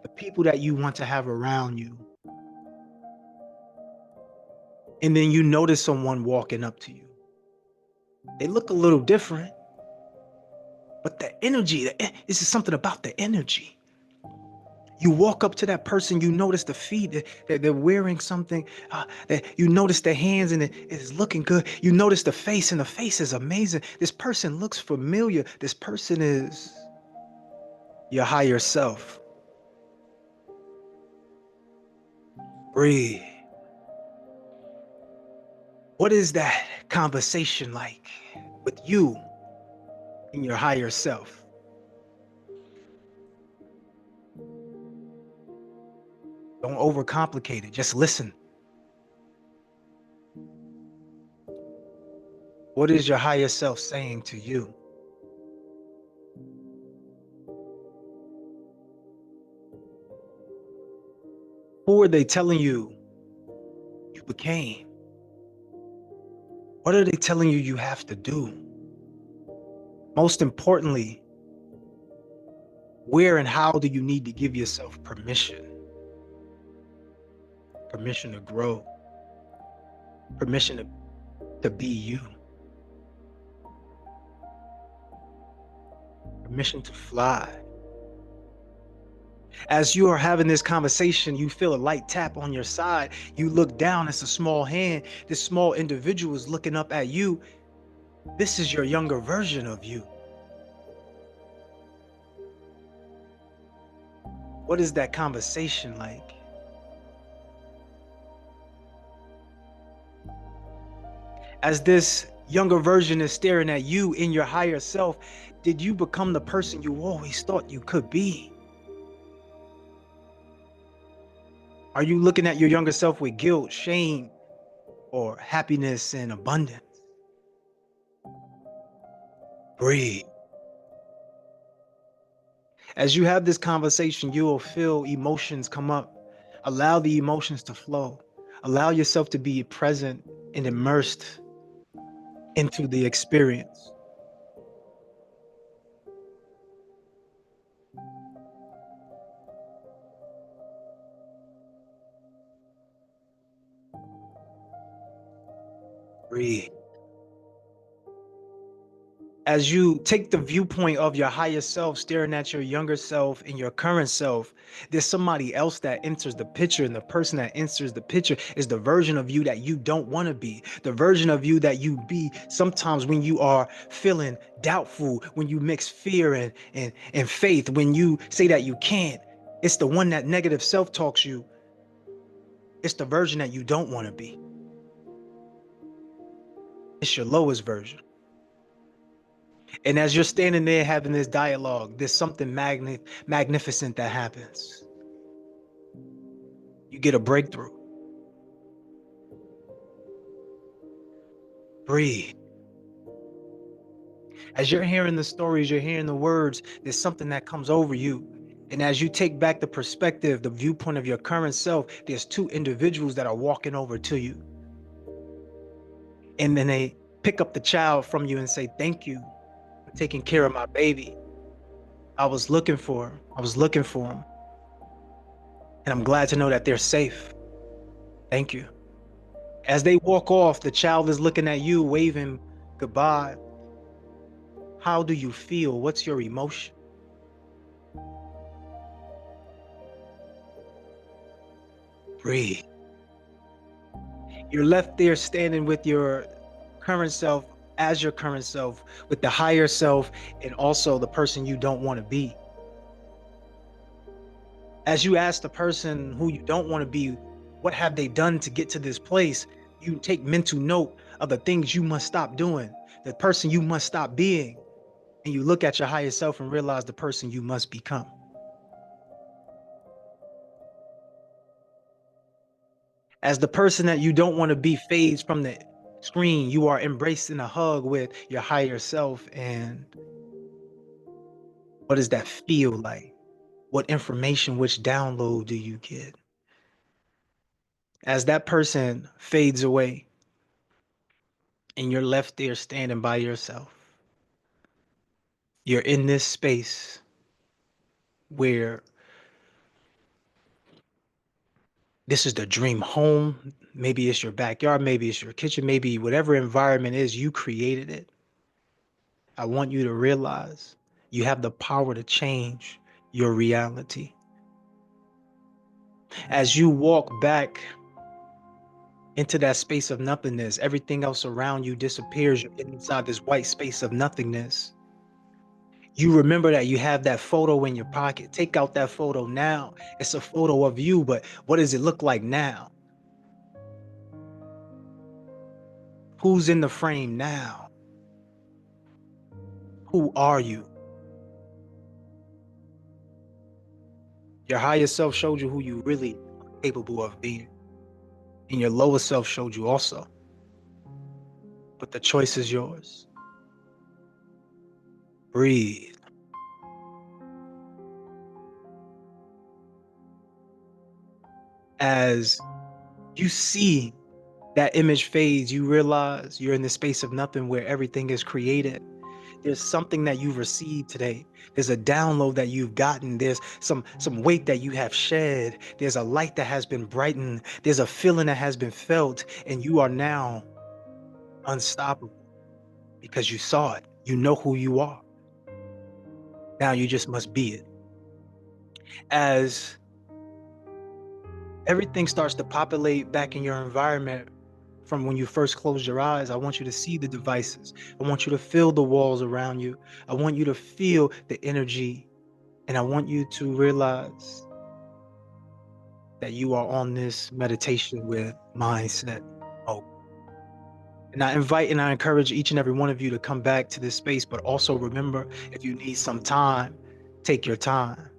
the people that you want to have around you. And then you notice someone walking up to you. They look a little different, but the energy, this is something about the energy. You walk up to that person, you notice the feet, that they're wearing something, that you notice the hands and it is looking good. You notice the face and the face is amazing. This person looks familiar. This person is your higher self. Breathe. What is that conversation like with you and your higher self? Don't overcomplicate it. Just listen. What is your higher self saying to you? Who are they telling you you became? What are they telling you you have to do? Most importantly, where and how do you need to give yourself permission? Permission to grow. Permission to be you. permission to fly. As you are having this conversation, you feel a light tap on your side. You look down, it's a small hand. This small individual is looking up at you. This is your younger version of you. What is that conversation like? As this younger version is staring at you in your higher self, did you become the person you always thought you could be? Are you looking at your younger self with guilt, shame, or happiness and abundance? Breathe. As you have this conversation, you will feel emotions come up. Allow the emotions to flow. Allow yourself to be present and immersed into the experience. Breathe. As you take the viewpoint of your higher self, staring at your younger self and your current self, there's somebody else that enters the picture, and the person that enters the picture is the version of you that you don't want to be, the version of you that you be sometimes when you are feeling doubtful, when you mix fear and faith, when you say that you can't. It's the one that negative self-talks you. It's the version that you don't want to be. It's your lowest version. And as you're standing there having this dialogue, there's something magnificent that happens. You get a breakthrough. Breathe. As you're hearing the stories, you're hearing the words, there's something that comes over you. And as you take back the perspective, the viewpoint of your current self, there's two individuals that are walking over to you. And then they pick up the child from you and say, "Thank you for taking care of my baby. I was looking for him. And I'm glad to know that they're safe. Thank you." As they walk off, the child is looking at you, waving goodbye. How do you feel? What's your emotion? Breathe. You're left there standing with your current self, as your current self, with the higher self, and also the person you don't want to be. As you ask the person who you don't want to be, what have they done to get to this place? You take mental note of the things you must stop doing, the person you must stop being, and you look at your higher self and realize the person you must become. As the person that you don't want to be fades from the screen, you are embraced in a hug with your higher self. And what does that feel like? What information, which download do you get? As that person fades away and you're left there standing by yourself, you're in this space where this is the dream home. Maybe it's your backyard, maybe it's your kitchen, maybe whatever environment is, you created it. I want you to realize you have the power to change your reality. As you walk back into that space of nothingness, everything else around you disappears. You're inside this white space of nothingness. You remember that you have that photo in your pocket. Take out that photo now. It's a photo of you, but what does it look like now? Who's in the frame now? Who are you? Your higher self showed you who you really are capable of being. And your lower self showed you also. But the choice is yours. Breathe. As you see that image fades, you realize you're in the space of nothing where everything is created. There's something that you've received today. There's a download that you've gotten. There's some weight that you have shed. There's a light that has been brightened. There's a feeling that has been felt, and you are now unstoppable because you saw it. You know who you are. Now you just must be it. As everything starts to populate back in your environment from when you first closed your eyes, I want you to see the devices. I want you to feel the walls around you. I want you to feel the energy. And I want you to realize that you are on this meditation with mindset mode. And I invite and I encourage each and every one of you to come back to this space, but also remember, if you need some time, take your time.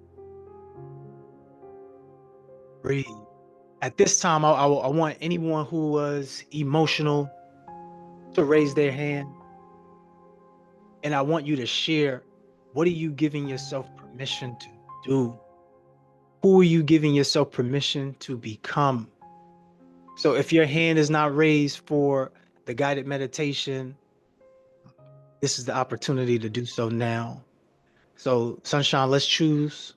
Breathe. At this time, I want anyone who was emotional to raise their hand. And I want you to share, what are you giving yourself permission to do? Who are you giving yourself permission to become? So if your hand is not raised for the guided meditation, this is the opportunity to do so now. So Sunshine, let's choose.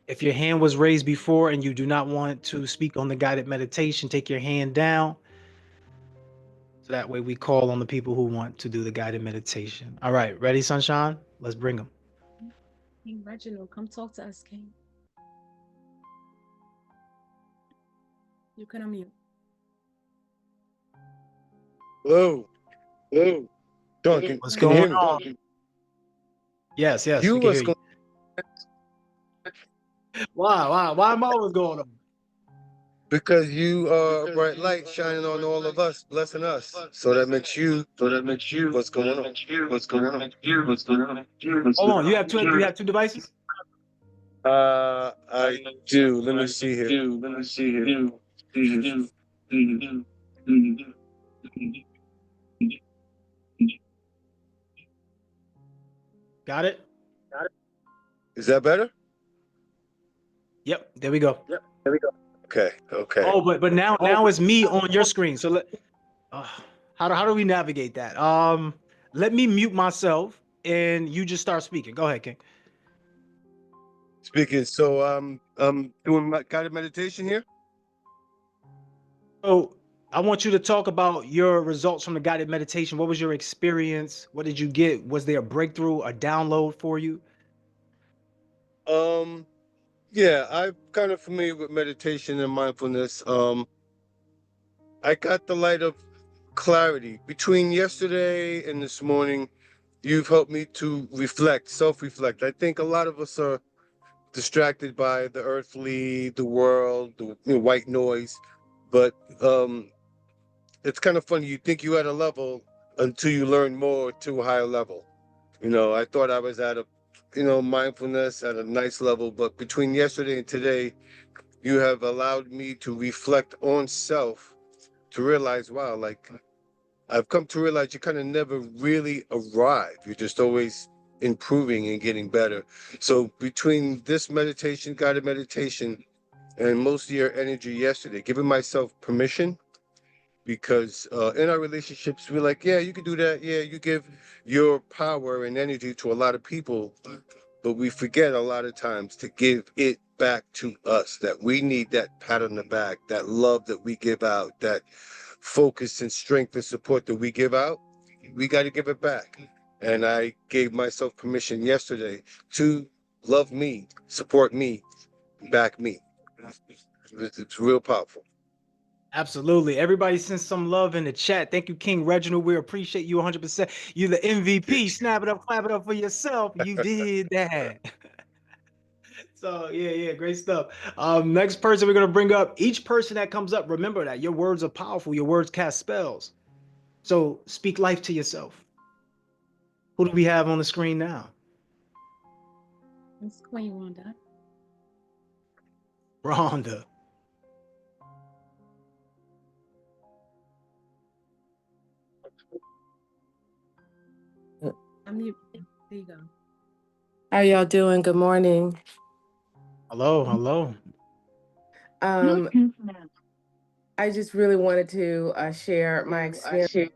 If your hand was raised before and you do not want to speak on the guided meditation, take your hand down. So that way we call on the people who want to do the guided meditation. All right, ready, Sunshine? Let's bring them. King Reginald, come talk to us, King. You can unmute. Hello. Hello. Duncan, What's can you hear going me? on? Yes, You we can was hear you. Why am I always going on? Because you are a bright light shining on all of us, blessing us. So that makes you. What's going on? Hold on, you have two devices? I do. Let me see here. Got it? Is that better? Yep, there we go. Okay. Oh, but now it's me on your screen. So how do we navigate that? Let me mute myself and you just start speaking. Go ahead, King. Speaking. So I'm doing my guided meditation here. So I want you to talk about your results from the guided meditation. What was your experience? What did you get? Was there a breakthrough, a download for you? Yeah, I'm kind of familiar with meditation and mindfulness. I got the light of clarity between yesterday and this morning. You've helped me to reflect, self-reflect. I think a lot of us are distracted by the earthly, the world, the white noise, but it's kind of funny. You think you're at a level until you learn more to a higher level. I thought I was at a, mindfulness at a nice level, but between yesterday and today, you have allowed me to reflect on self, to realize, wow, like I've come to realize you kind of never really arrive. You're just always improving and getting better. So between this meditation, guided meditation, and most of your energy yesterday, giving myself permission, because in our relationships, we're like, yeah, you can do that. Yeah, you give your power and energy to a lot of people, but we forget a lot of times to give it back to us, that we need that pat on the back, that love that we give out, that focus and strength and support that we give out. We got to give it back. And I gave myself permission yesterday to love me, support me, back me. It's real powerful. Absolutely. Everybody send some love in the chat. Thank you, King Reginald. We appreciate you 100%. You're the MVP. Snap it up, clap it up for yourself. You did that. So yeah, great stuff. Next person we're gonna bring up. Each person that comes up, remember that your words are powerful. Your words cast spells. So speak life to yourself. Who do we have on the screen now? It's Queen Wanda. Rhonda. There you go. How y'all doing? Good morning. Hello. I just really wanted to share my experience. It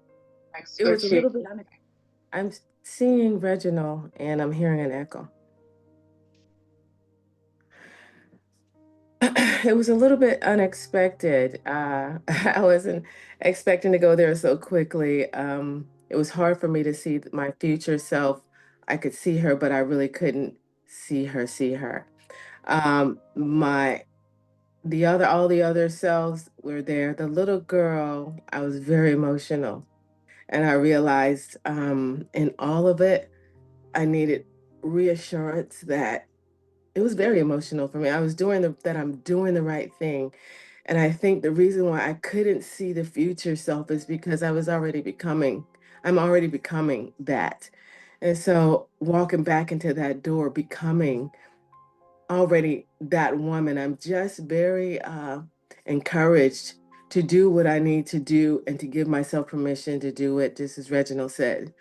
was a little bit. I'm seeing Reginald and I'm hearing an echo. It was a little bit unexpected. I wasn't expecting to go there so quickly. It it was hard for me to see my future self. I could see her, but I really couldn't see her. All the other selves were there. The little girl, I was very emotional. And I realized in all of it, I needed reassurance that it was very emotional for me. I was that I'm doing the right thing. And I think the reason why I couldn't see the future self is because I'm already becoming that. And so walking back into that door, becoming already that woman, I'm just very encouraged to do what I need to do and to give myself permission to do it, just as Reginald said,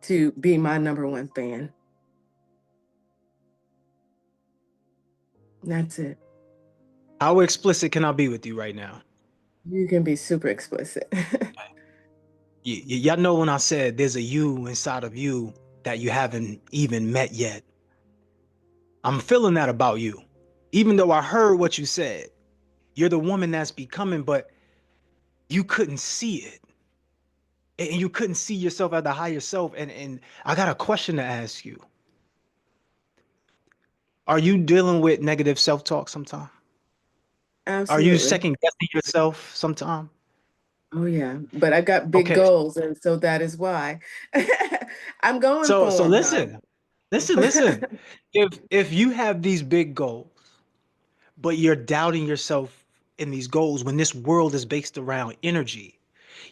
to be my #1 fan. That's it. How explicit can I be with you right now? You can be super explicit. Y'all know when I said there's a you inside of you that you haven't even met yet. I'm feeling that about you. Even though I heard what you said, you're the woman that's becoming, but you couldn't see it. And you couldn't see yourself as the higher self. And I got a question to ask you. Are you dealing with negative self-talk sometime? Are you Absolutely. second guessing yourself sometime? Oh yeah, but I got big Okay. goals, and so that is why I'm going So for 'em, listen. If you have these big goals, but you're doubting yourself in these goals when this world is based around energy,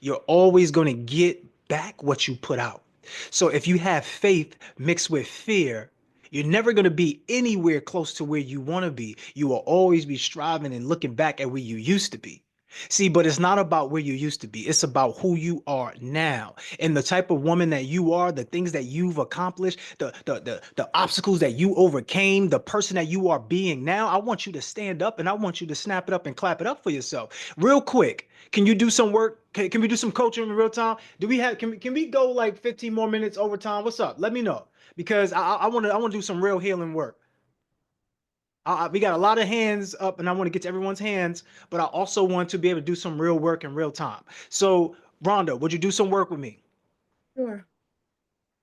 you're always going to get back what you put out. So if you have faith mixed with fear, you're never going to be anywhere close to where you want to be. You will always be striving and looking back at where you used to be. See, but it's not about where you used to be. It's about who you are now and the type of woman that you are, the things that you've accomplished, the obstacles that you overcame, the person that you are being now. I want you to stand up and I want you to snap it up and clap it up for yourself. Real quick, can you do some work? Can we do some coaching in real time? Can we go like 15 more minutes overtime? What's up? Let me know because I want to do some real healing work. We got a lot of hands up and I want to get to everyone's hands, but I also want to be able to do some real work in real time. So Rhonda, would you do some work with me? Sure.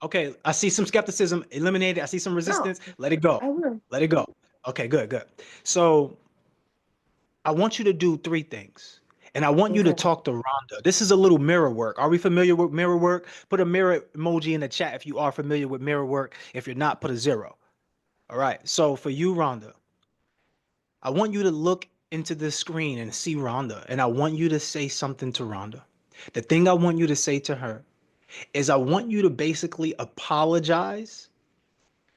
Okay, I see some skepticism, eliminate it. I see some resistance, let it go. I will. Let it go. Okay, good. So I want you to do 3 things. And I want you to Okay. talk to Rhonda. This is a little mirror work. Are we familiar with mirror work? Put a mirror emoji in the chat if you are familiar with mirror work. If you're not, put a 0. All right. So for you, Rhonda, I want you to look into the screen and see Rhonda. And I want you to say something to Rhonda. The thing I want you to say to her is I want you to basically apologize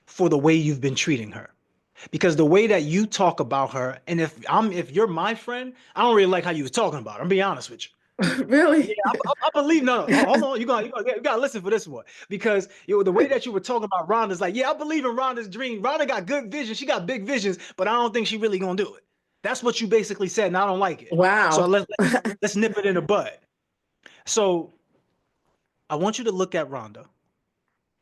for the way you've been treating her. Because the way that you talk about her, and if you're my friend, I don't really like how you was talking about her. I'm being honest with you. Really? Yeah, I believe. No, hold on. You gotta listen for this one because the way that you were talking about Rhonda's like, yeah, I believe in Rhonda's dream. Rhonda got good vision. She got big visions, but I don't think she really gonna do it. That's what you basically said, and I don't like it. So Wow. let's nip it in the bud. So I want you to look at Rhonda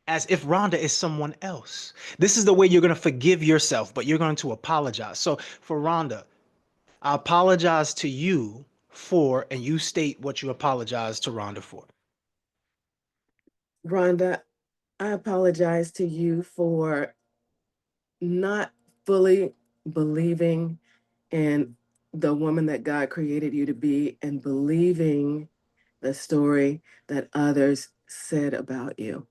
as if Rhonda is someone else. This is the way you're gonna forgive yourself, but you're going to apologize. So for Rhonda, I apologize to you for, and you state what you apologize to Rhonda for. Rhonda, I apologize to you for not fully believing in the woman that God created you to be and believing the story that others said about you.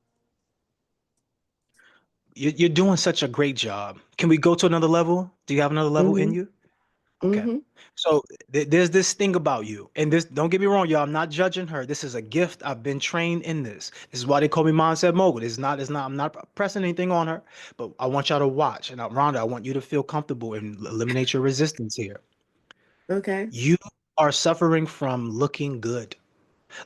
You're doing such a great job. Can we go to another level? Do you have another level in you? Okay. Mhm. So there's this thing about you, and this, don't get me wrong, y'all, I'm not judging her. This is a gift. I've been trained in this. This is why they call me Mindset Mogul. I'm not pressing anything on her, but I want y'all to watch. And Rhonda, I want you to feel comfortable and eliminate your resistance here. Okay. You are suffering from looking good.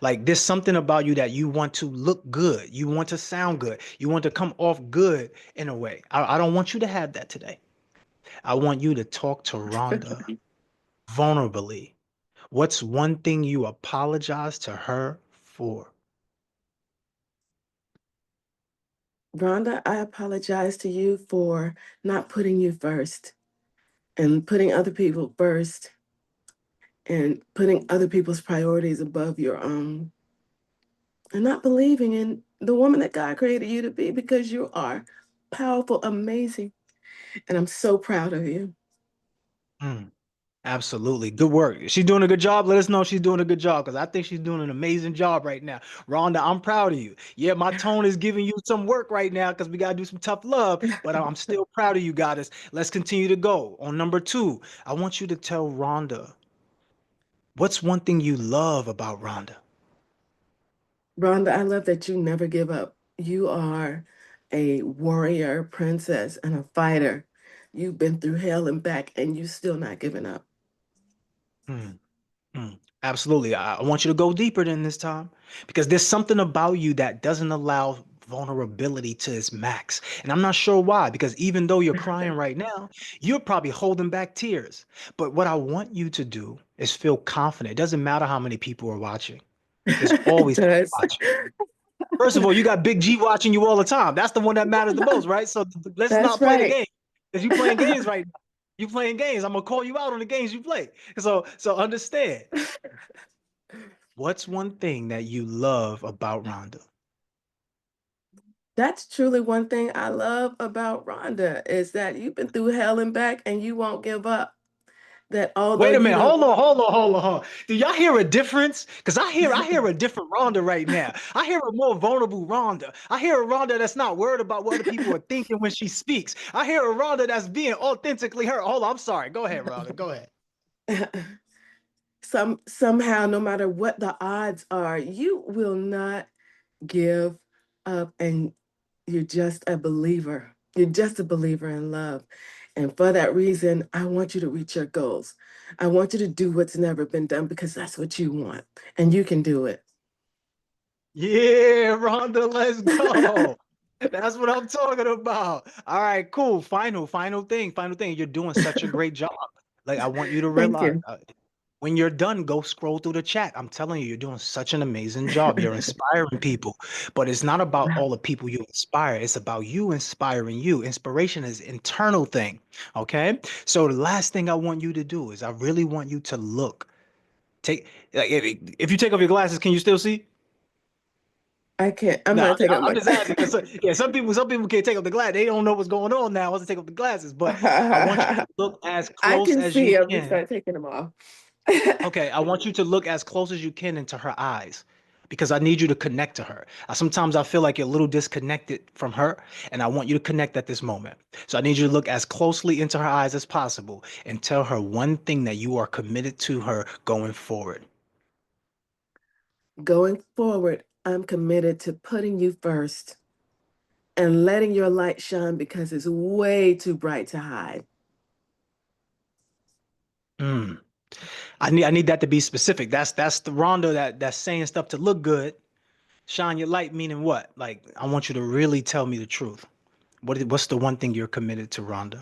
Like there's something about you that you want to look good. You want to sound good. You want to come off good in a way. I don't want you to have that today. I want you to talk to Rhonda vulnerably. What's one thing you apologize to her for? Rhonda, I apologize to you for not putting you first and putting other people first and putting other people's priorities above your own. and not believing in the woman that God created you to be, because you are powerful, amazing. And I'm so proud of you. Mm, absolutely. Good work. She's doing a good job. Let us know she's doing a good job, because I think she's doing an amazing job right now. Rhonda, I'm proud of you. Yeah, my tone is giving you some work right now because we got to do some tough love, but I'm still proud of you, Goddess. Let's continue to go. On number 2, I want you to tell Rhonda, what's one thing you love about Rhonda? Rhonda, I love that you never give up. You are a warrior, princess, and a fighter. You've been through hell and back, and you still not giving up. Mm, absolutely. I want you to go deeper than this time, because there's something about you that doesn't allow vulnerability to its max. And I'm not sure why, because even though you're crying right now, you're probably holding back tears. But what I want you to do is feel confident. It doesn't matter how many people are watching. There's It always people does. watching. First of all, you got Big G watching you all the time. That's the one that matters the most, right? So let's That's not play the right. game, because you playing games right now. You playing games. I'm gonna call you out on the games you play. So understand. What's one thing that you love about Rhonda? That's truly one thing I love about Rhonda, is that you've been through hell and back and you won't give up. That although Wait a you minute. don't Hold on. Do y'all hear a difference? Because I hear a different Rhonda right now. I hear a more vulnerable Rhonda. I hear a Rhonda that's not worried about what other people are thinking when she speaks. I hear a Rhonda that's being authentically her. Hold on, I'm sorry. Go ahead, Rhonda. Go ahead. somehow, no matter what the odds are, you will not give up, and you're just a believer. You're just a believer in love. And for that reason, I want you to reach your goals. I want you to do what's never been done, because that's what you want, and you can do it. Yeah, Rhonda, let's go. That's what I'm talking about. All right, cool. Final thing. You're doing such a great job. Like, I want you to Thank realize, you. when you're done, go scroll through the chat. I'm telling you, you're doing such an amazing job. You're inspiring people. But it's not about all the people you inspire. It's about you inspiring you. Inspiration is an internal thing. Okay. So the last thing I want you to do is, I really want you to look. If you take off your glasses, can you still see? I can't. I'm No, not taking I'm my. just asking, because yeah, some people can't take off the glass. They don't know what's going on now once they take off the glasses. But I want you to look as I close can as you see. I'm just can. not taking them off. Okay, I want you to look as close as you can into her eyes, because I need you to connect to her. Sometimes I feel like you're a little disconnected from her, and I want you to connect at this moment. So I need you to look as closely into her eyes as possible and tell her one thing that you are committed to her going forward. Going forward, I'm committed to putting you first and letting your light shine, because it's way too bright to hide. Mm. I need that to be specific. That's the Rhonda that's saying stuff to look good. Shine your light, meaning what? Like, I want you to really tell me the truth. What's the one thing you're committed to, Rhonda,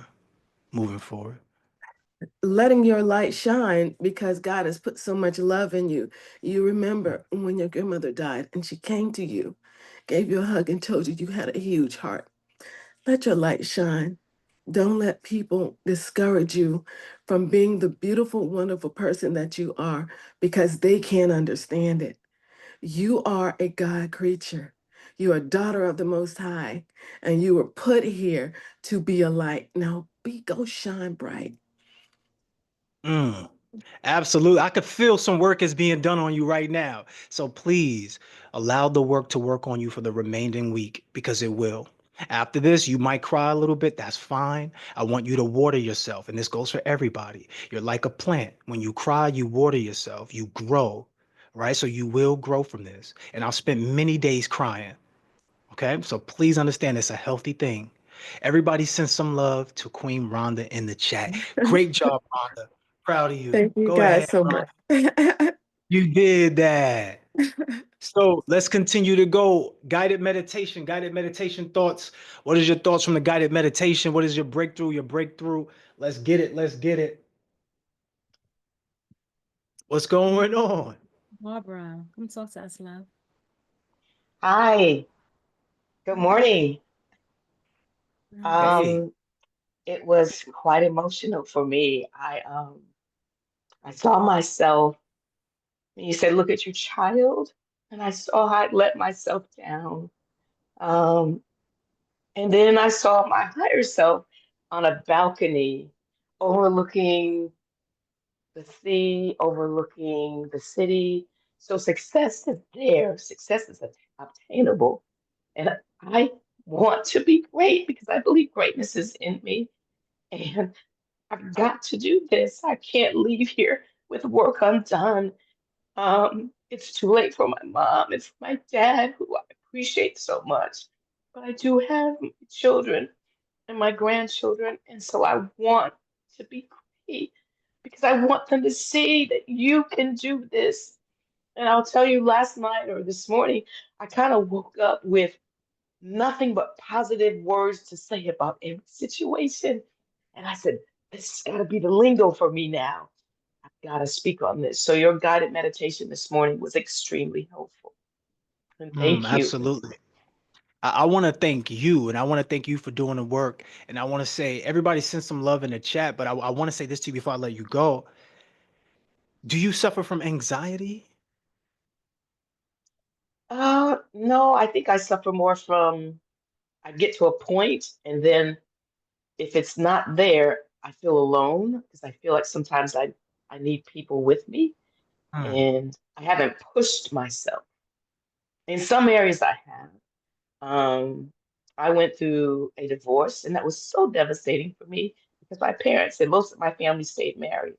moving forward? Letting your light shine, because God has put so much love in you. You remember when your grandmother died and she came to you, gave you a hug, and told you you had a huge heart. Let your light shine. Don't let people discourage you from being the beautiful, wonderful person that you are, because they can't understand it. You are a God creature. You are a daughter of the Most High, and you were put here to be a light. Now go shine bright. Mm, absolutely. I could feel some work is being done on you right now. So please allow the work to work on you for the remaining week, because it will. After this, you might cry a little bit. That's fine. I want you to water yourself. And this goes for everybody. You're like a plant. When you cry, you water yourself, you grow, right? So you will grow from this. And I've spent many days crying. Okay. So please understand, it's a healthy thing. Everybody send some love to Queen Rhonda in the chat. Great job, Rhonda. Proud of you. Thank you Go ahead, guys so Rhonda. much. You did that. So let's continue to go. Guided meditation thoughts. What is your thoughts from the guided meditation? What is your breakthrough? Let's get it. Let's get it. What's going on? Barbara, come talk to us, love. Hi, good morning. Hey. It was quite emotional for me. I saw myself, and you said, look at your child. and I saw how I'd let myself down. Um, and then I saw my higher self on a balcony overlooking the sea, overlooking the city. So success is there, success is obtainable. And I want to be great because I believe greatness is in me. And I've got to do this. I can't leave here with work undone. It's too late for my mom and for my dad, who I appreciate so much. But I do have my children and my grandchildren, and so I want to be great because I want them to see that you can do this. And I'll tell you, last night or this morning, I kind of woke up with nothing but positive words to say about every situation. And I said, this has got to be the lingo for me now. I've got to speak on this. So your guided meditation this morning was extremely helpful. And thank you. Absolutely. I want to thank you, and I want to thank you for doing the work. And I want to say, everybody send some love in the chat, but I want to say this to you before I let you go. Do you suffer from anxiety? No, I think I suffer more from I get to a point, and then if it's not there, I feel alone because I feel like sometimes I need people with me, Hmm. and I haven't pushed myself. In some areas, I have. I went through a divorce, and that was so devastating for me because my parents and most of my family stayed married.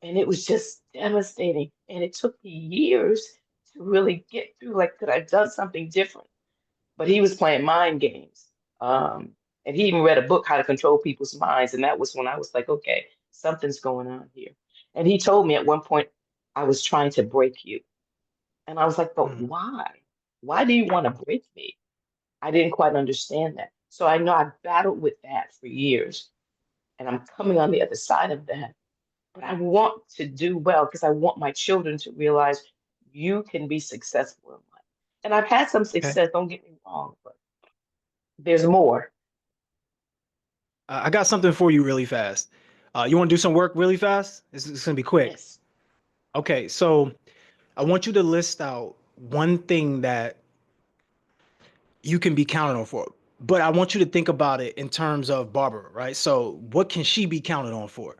And it was just devastating. And it took me years to really get through, like, could I have done something different? But he was playing mind games. And he even read a book, How to Control People's Minds. And that was when I was like, okay, something's going on here. And he told me at one point, I was trying to break you. And I was like, but Hmm. why? Why do you want to break me? I didn't quite understand that. So I know I've battled with that for years, and I'm coming on the other side of that. But I want to do well because I want my children to realize you can be successful in life. And I've had some Okay. success, don't get me wrong, but there's more. I got something for you really fast. You want to do some work really fast? It's going to be quick. Yes. Okay, so I want you to list out one thing that you can be counted on for. But I want you to think about it in terms of Barbara, right? So what can she be counted on for?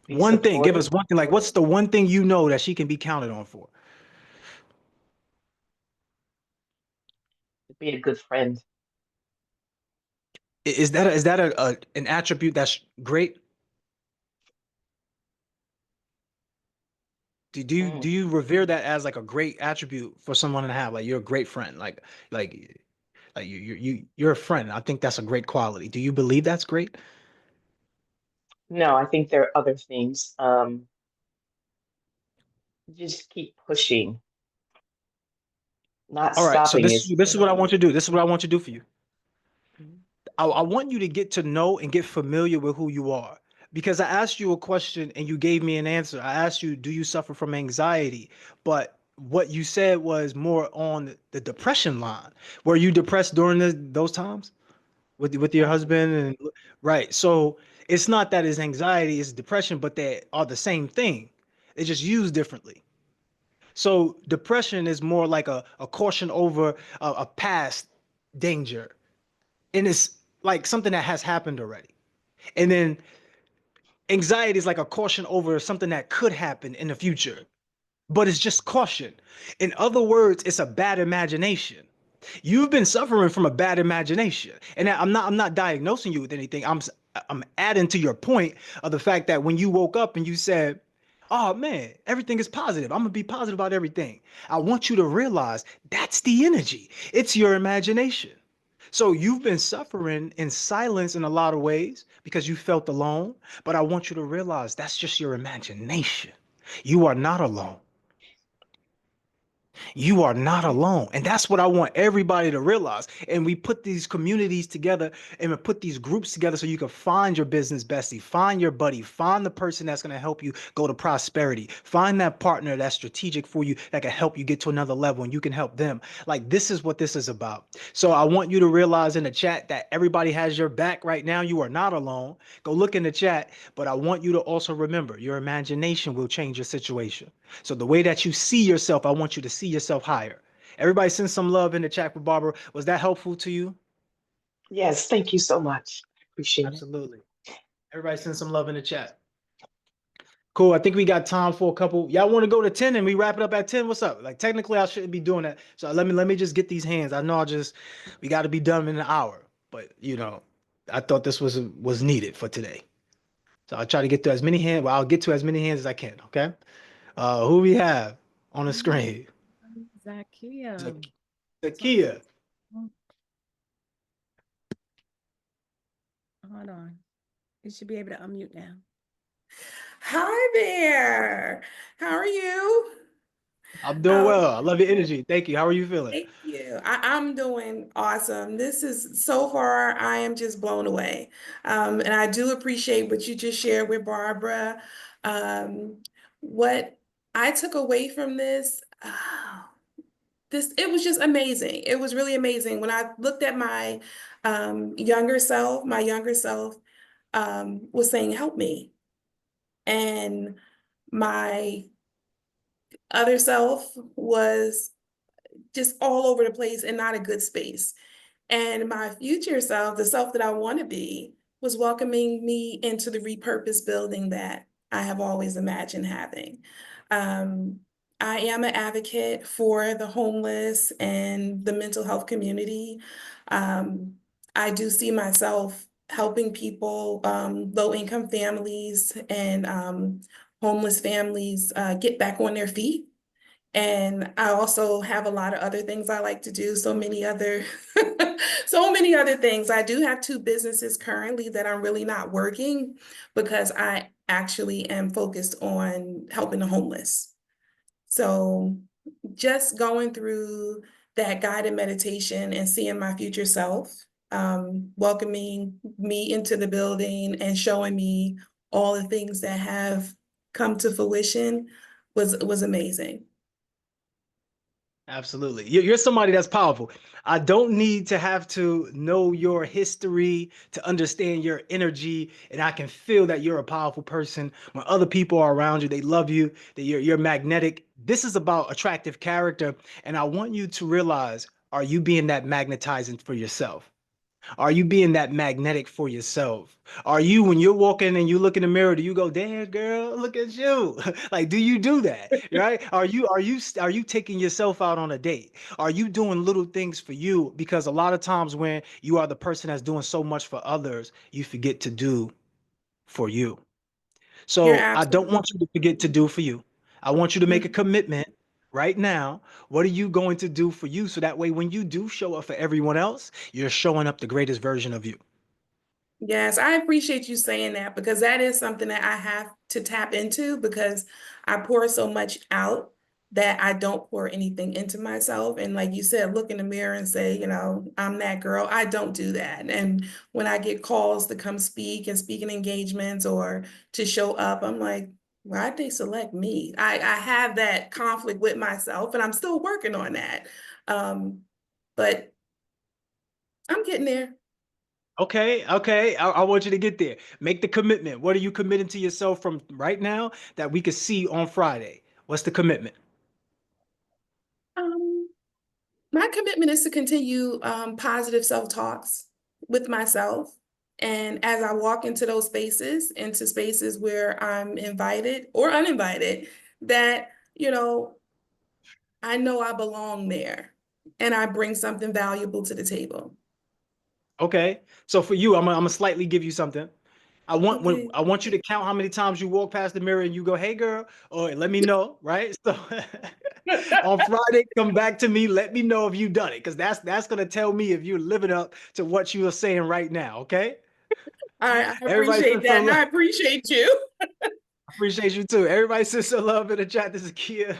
Be One thing. Give supported, us one thing. Like, what's the one thing you know that she can be counted on for? be a good friend. Is that an attribute that's great? Do you revere that as like a great attribute for someone to have? Like, you're a great friend. Like you're a friend. I think that's a great quality. Do you believe that's great? No, I think there are other things. Just keep pushing. Not All right. So stopping this is what I want you to do. This is what I want you to do for you. Mhm. I want you to get to know and get familiar with who you are. Because I asked you a question and you gave me an answer. I asked you, do you suffer from anxiety? But what you said was more on the depression line. Were you depressed during those times with your husband? Absolutely. And right. So it's not that it's anxiety, it's depression, but they are the same thing. They just used differently. So depression is more like a caution over a past danger. And it's like something that has happened already. And then anxiety is like a caution over something that could happen in the future, but it's just caution. In other words, it's a bad imagination. You've been suffering from a bad imagination. And I'm not diagnosing you with anything. I'm adding to your point of the fact that when you woke up and you said, "Oh man, everything is positive. I'm going to be positive about everything." I want you to realize that's the energy. It's your imagination. So you've been suffering in silence in a lot of ways because you felt alone, but I want you to realize that's just your imagination. You are not alone. You are not alone. And that's what I want everybody to realize. And we put these communities together and we put these groups together so you can find your business bestie, find your buddy, find the person that's going to help you go to prosperity, find that partner that's strategic for you that can help you get to another level and you can help them. Like, this is what this is about. So I want you to realize in the chat that everybody has your back right now. You are not alone. Go look in the chat. But I want you to also remember your imagination will change your situation. So the way that you see yourself, I want you to see yourself higher. Everybody send some love in the chat for Barbara. Was that helpful to you? Yes, thank you so much. Appreciate it. Absolutely. Everybody send some love in the chat. Cool. I think we got time for a couple. Y'all want to go to 10 and we wrap it up at 10? What's up? Like, technically I shouldn't be doing that. So let me just get these hands. I know we got to be done in an hour, but you know, I thought this was needed for today. So I'll try to get to as many hands. Well, I'll get to as many hands as I can. Okay. Who we have on the screen? Zakia. Zakia. Hold on. You should be able to unmute now. Hi there. How are you? I'm doing well. I love your energy. Thank you. How are you feeling? Thank you. I'm doing awesome. This is so far, I am just blown away. And I do appreciate what you just shared with Barbara. What I took away from this, it was just amazing. It was really amazing. When I looked at my younger self was saying, help me. And my other self was just all over the place and not a good space. And my future self, the self that I want to be, was welcoming me into the repurposed building that I have always imagined having. I am an advocate for the homeless and the mental health community. I do see myself helping people, low-income families and homeless families get back on their feet. And I also have a lot of other things I like to do, so many other things. I do have 2 businesses currently that I'm really not working because I actually am focused on helping the homeless. So just going through that guided meditation and seeing my future self, welcoming me into the building and showing me all the things that have come to fruition was amazing. Absolutely. You're somebody that's powerful. I don't need to have to know your history to understand your energy. And I can feel that you're a powerful person. When other people are around you, they love you, that you're magnetic. This is about attractive character. And I want you to realize, are you being that magnetizing for yourself? Are you being that magnetic for yourself? Are you, when you're walking and you look in the mirror, do you go, damn girl, look at you? Like, do you do that? Right? Are you taking yourself out on a date? Are you doing little things for you? Because a lot of times when you are the person that's doing so much for others, you forget to do for you. So I don't want you to forget to do for you. I want you to make a commitment right now. What are you going to do for you? So that way, when you do show up for everyone else, you're showing up the greatest version of you. Yes, I appreciate you saying that because that is something that I have to tap into because I pour so much out that I don't pour anything into myself. And like you said, look in the mirror and say, you know, I'm that girl. I don't do that. And when I get calls to come speak and speaking engagements or to show up, I'm like, why'd they select me? I have that conflict with myself and I'm still working on that. But I'm getting there. Okay. I want you to get there. Make the commitment. What are you committing to yourself from right now that we could see on Friday? What's the commitment? My commitment is to continue positive self-talks with myself. And as I walk into those spaces, into spaces where I'm invited or uninvited, that, you know I belong there and I bring something valuable to the table. Okay. So for you, I'm gonna slightly give you something. I want you to count how many times you walk past the mirror and you go, hey girl, or let me know, right? So on Friday, come back to me, let me know if you've done it, because that's gonna tell me if you're living up to what you are saying right now, okay? I appreciate that, and I appreciate you. I appreciate you too. Everybody send some love in the chat. This is Kia.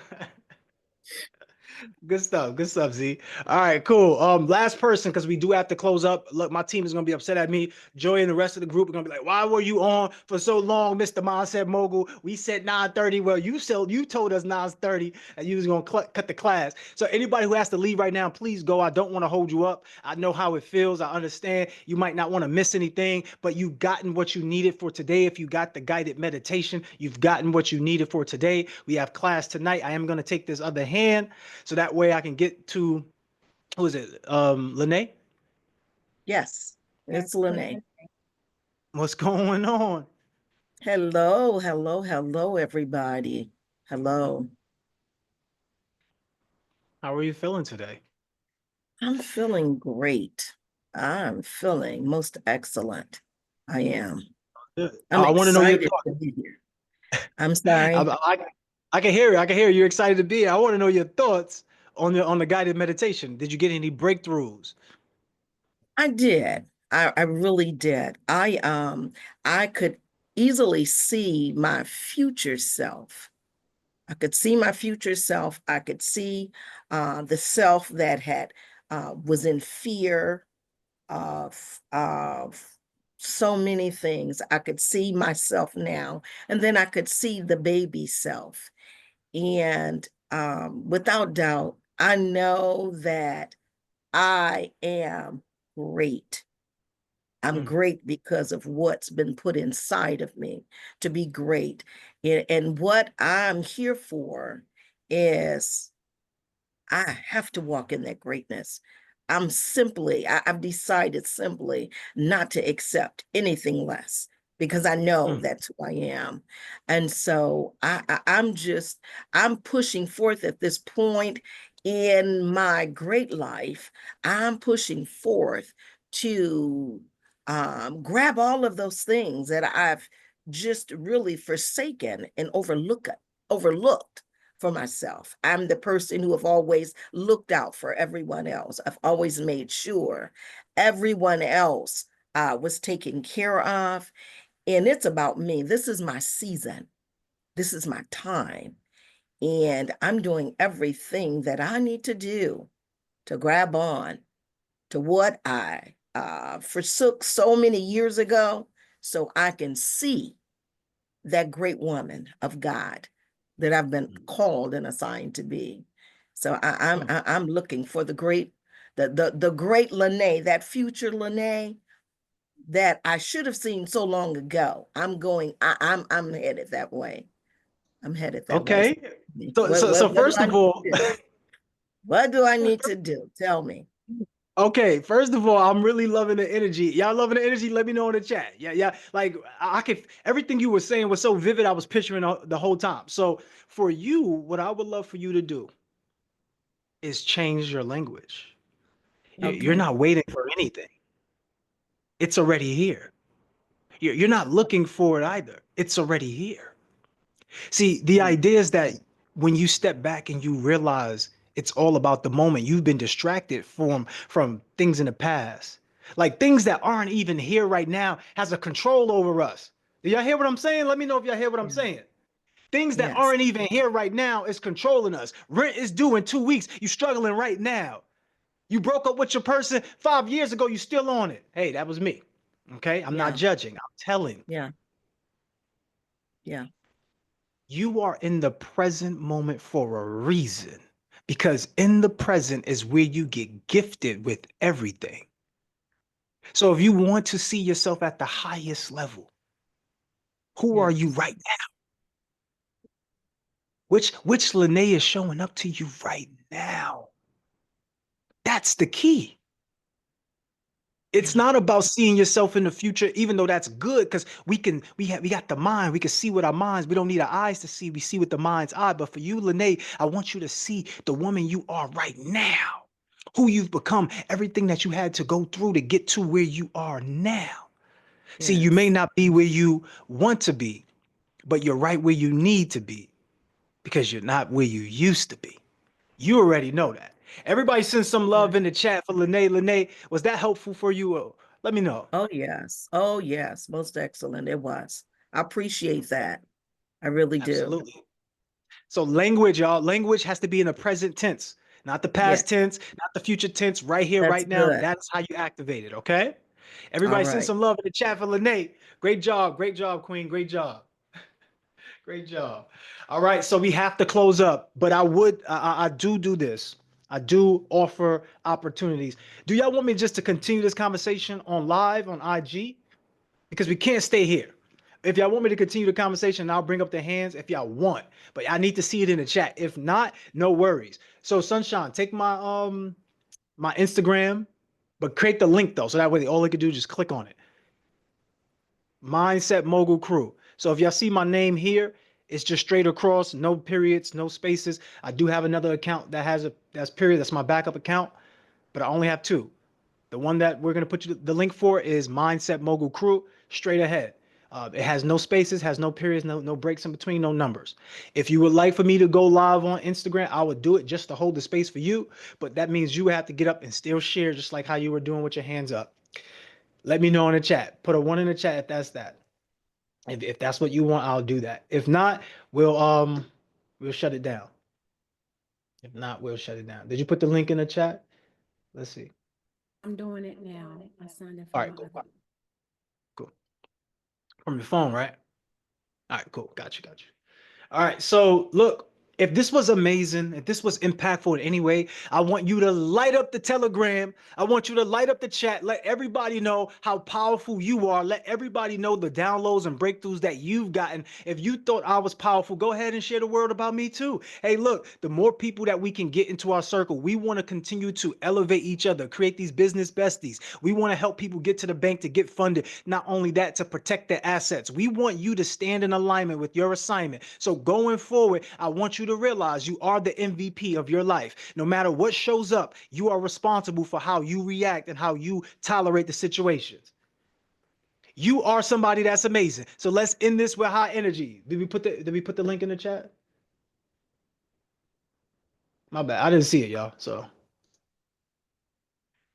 Good stuff, Z. All right, cool. Last person, because we do have to close up. Look, my team is gonna be upset at me. Joey and the rest of the group are gonna be like, "Why were you on for so long, Mr. Mindset Mogul? We said 9:30. Well, you told us 9:30, and you was gonna cut the class. So anybody who has to leave right now, please go. I don't want to hold you up. I know how it feels. I understand you might not want to miss anything, but you've gotten what you needed for today. If you got the guided meditation, you've gotten what you needed for today. We have class tonight. I am gonna take this other hand, so that way I can get to, who is it? Lene? Yes, it's Lene. What's going on? Hello, everybody. Hello. How are you feeling today? I'm feeling great. I'm feeling most excellent. I am. Good. I'm I want to know your excited thoughts. to be here. I'm sorry. I can hear you. I can hear you. You're excited to be here. I want to know your thoughts on the guided meditation. Did you get any breakthroughs? I did. I really did. I could easily see my future self. I could see my future self. I could see the self that had was in fear of so many things. I could see myself now, and then I could see the baby self. And without doubt, I know that I am great. I'm great because of what's been put inside of me to be great. And what I'm here for is I have to walk in that greatness. I've decided simply not to accept anything less because I know that's who I am. And so I'm pushing forth at this point in my great life. I'm pushing forth to grab all of those things that I've just really forsaken and overlooked for myself. I'm the person who have always looked out for everyone else. I've always made sure everyone else was taken care of. And it's about me. This is my season. This is my time. And I'm doing everything that I need to do to grab on to what I forsook so many years ago so I can see that great woman of God that I've been called and assigned to be. So I'm looking for the great Lene, that future Lene that I should have seen so long ago. I'm headed that way. I'm headed that way. Okay. So first of all, what do I need to do? Tell me. Okay, first of all, I'm really loving the energy. Y'all loving the energy? Let me know in the chat. Yeah. Like I could, everything you were saying was so vivid. I was picturing the whole time. So for you, what I would love for you to do is change your language. You're not waiting for anything. It's already here. You're not looking for it either. It's already here. See, the idea is that when you step back and you realize it's all about the moment, you've been distracted from things in the past. Like things that aren't even here right now has a control over us. Do y'all hear what I'm saying? Let me know if y'all hear what I'm saying. Things that aren't even here right now is controlling us. Rent is due in 2 weeks. You struggling right now. You broke up with your person 5 years ago. You still on it. Hey, that was me. Okay. I'm not judging. I'm telling. Yeah. You are in the present moment for a reason, because in the present is where you get gifted with everything. So if you want to see yourself at the highest level, who are you right now? Which Lene is showing up to you right now? That's the key. It's not about seeing yourself in the future, even though that's good, because we got the mind. We can see with our minds. We don't need our eyes to see. We see with the mind's eye. But for you, Lene, I want you to see the woman you are right now, who you've become, everything that you had to go through to get to where you are now. See, you may not be where you want to be, but you're right where you need to be, because you're not where you used to be. You already know that. Everybody send some love in the chat for Lene. Lene, was that helpful for you? Let me know. Oh, yes. Most excellent. It was. I appreciate that. I really do. Absolutely. So language, y'all, language has to be in the present tense. Not the past Yes, tense, not the future tense, right here, that's right now. good. That's how you activate it, okay? All Everybody send right. some love in the chat for Lene. Great job, Queen. Great job. Great job. All right, so we have to close up, but I do this. I do offer opportunities. Do y'all want me just to continue this conversation on live on IG? Because we can't stay here. If y'all want me to continue the conversation, I'll bring up the hands if y'all want, but I need to see it in the chat. If not, no worries. So Sunshine, take my my Instagram, but create the link though, so that way all they can do is just click on it. Mindset Mogul Crew. So if y'all see my name here, it's just straight across, no periods, no spaces. I do have another account that has that's period. That's my backup account, but I only have two. The one that we're gonna put you the link for is Mindset Mogul Crew, straight ahead. It has no spaces, has no periods, no breaks in between, no numbers. If you would like for me to go live on Instagram, I would do it just to hold the space for you. But that means you have to get up and still share, just like how you were doing with your hands up. Let me know in the chat. Put a 1 in the chat if that's that. If that's what you want, I'll do that. If not, we'll shut it down. If not, we'll shut it down. Did you put the link in the chat? Let's see. I'm doing it now. I signed in. All right, cool. Cool. From your phone, right? All right, cool. Got you. All right, so look, if this was amazing, if this was impactful in any way, I want you to light up the Telegram. I want you to light up the chat. Let everybody know how powerful you are. Let everybody know the downloads and breakthroughs that you've gotten. If you thought I was powerful, go ahead and share the word about me too. Hey, look, the more people that we can get into our circle, we want to continue to elevate each other, create these business besties. We want to help people get to the bank to get funded. Not only that, to protect their assets. We want you to stand in alignment with your assignment. So going forward, I want you to realize you are the MVP of your life. No matter what shows up, you are responsible for how you react and how you tolerate the situations. You are somebody that's amazing. So let's end this with high energy. Did we put the link in the chat? My bad. I didn't see it, y'all. So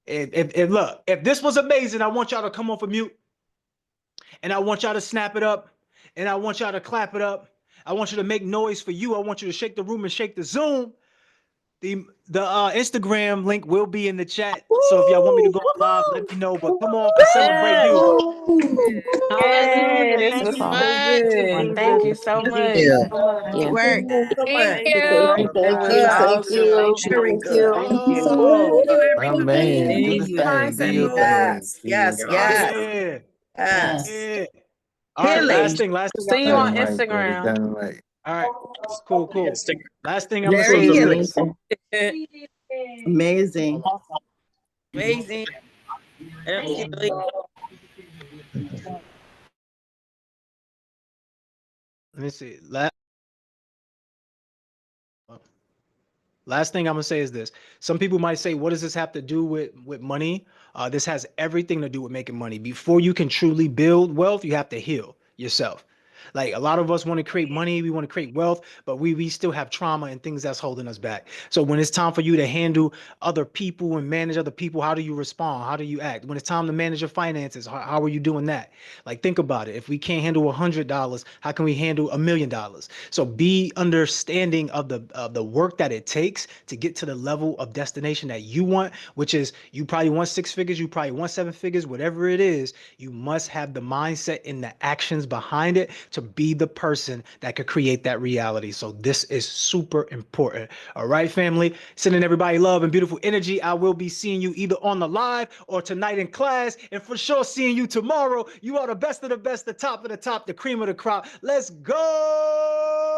if this was amazing, I want y'all to come off of mute. And I want y'all to snap it up. And I want y'all to clap it up. I want you to make noise for you. I want you to shake the room and shake the Zoom. The Instagram link will be in the chat. So if y'all want me to go live, let me know. But come on and celebrate you. Hallelujah. This Thank was you so so good. Thank you so much. Yeah. Good work. so much. Thank Very you. good. Thank you. Very Thank good. you. Thank you. Oh, My man, do the thing. Do your thing. Yes, yes, yes, yeah. yes. Yeah. All right, last thing. See you on Dynamite, baby. Instagram. Dynamite. All right, cool. Last thing I'm gonna Very say healing. is this. Amazing. Amazing. Absolutely. Let me see. Last thing I'm gonna say is this. Some people might say, what does this have to do with money? This has everything to do with making money. Before you can truly build wealth, you have to heal yourself. Like a lot of us want to create money, we want to create wealth, but we still have trauma and things that's holding us back. So when it's time for you to handle other people and manage other people, how do you respond? How do you act? When it's time to manage your finances, how are you doing that? Like think about it. If we can't handle $100, how can we handle $1 million? So be understanding of the work that it takes to get to the level of destination that you want, which is you probably want 6 figures, you probably want 7 figures, whatever it is. You must have the mindset and the actions behind it to be the person that could create that reality. So this is super important. All right, family, sending everybody love and beautiful energy. I will be seeing you either on the live or tonight in class, and for sure seeing you tomorrow. You are the best of the best, the top of the top, the cream of the crop. Let's go.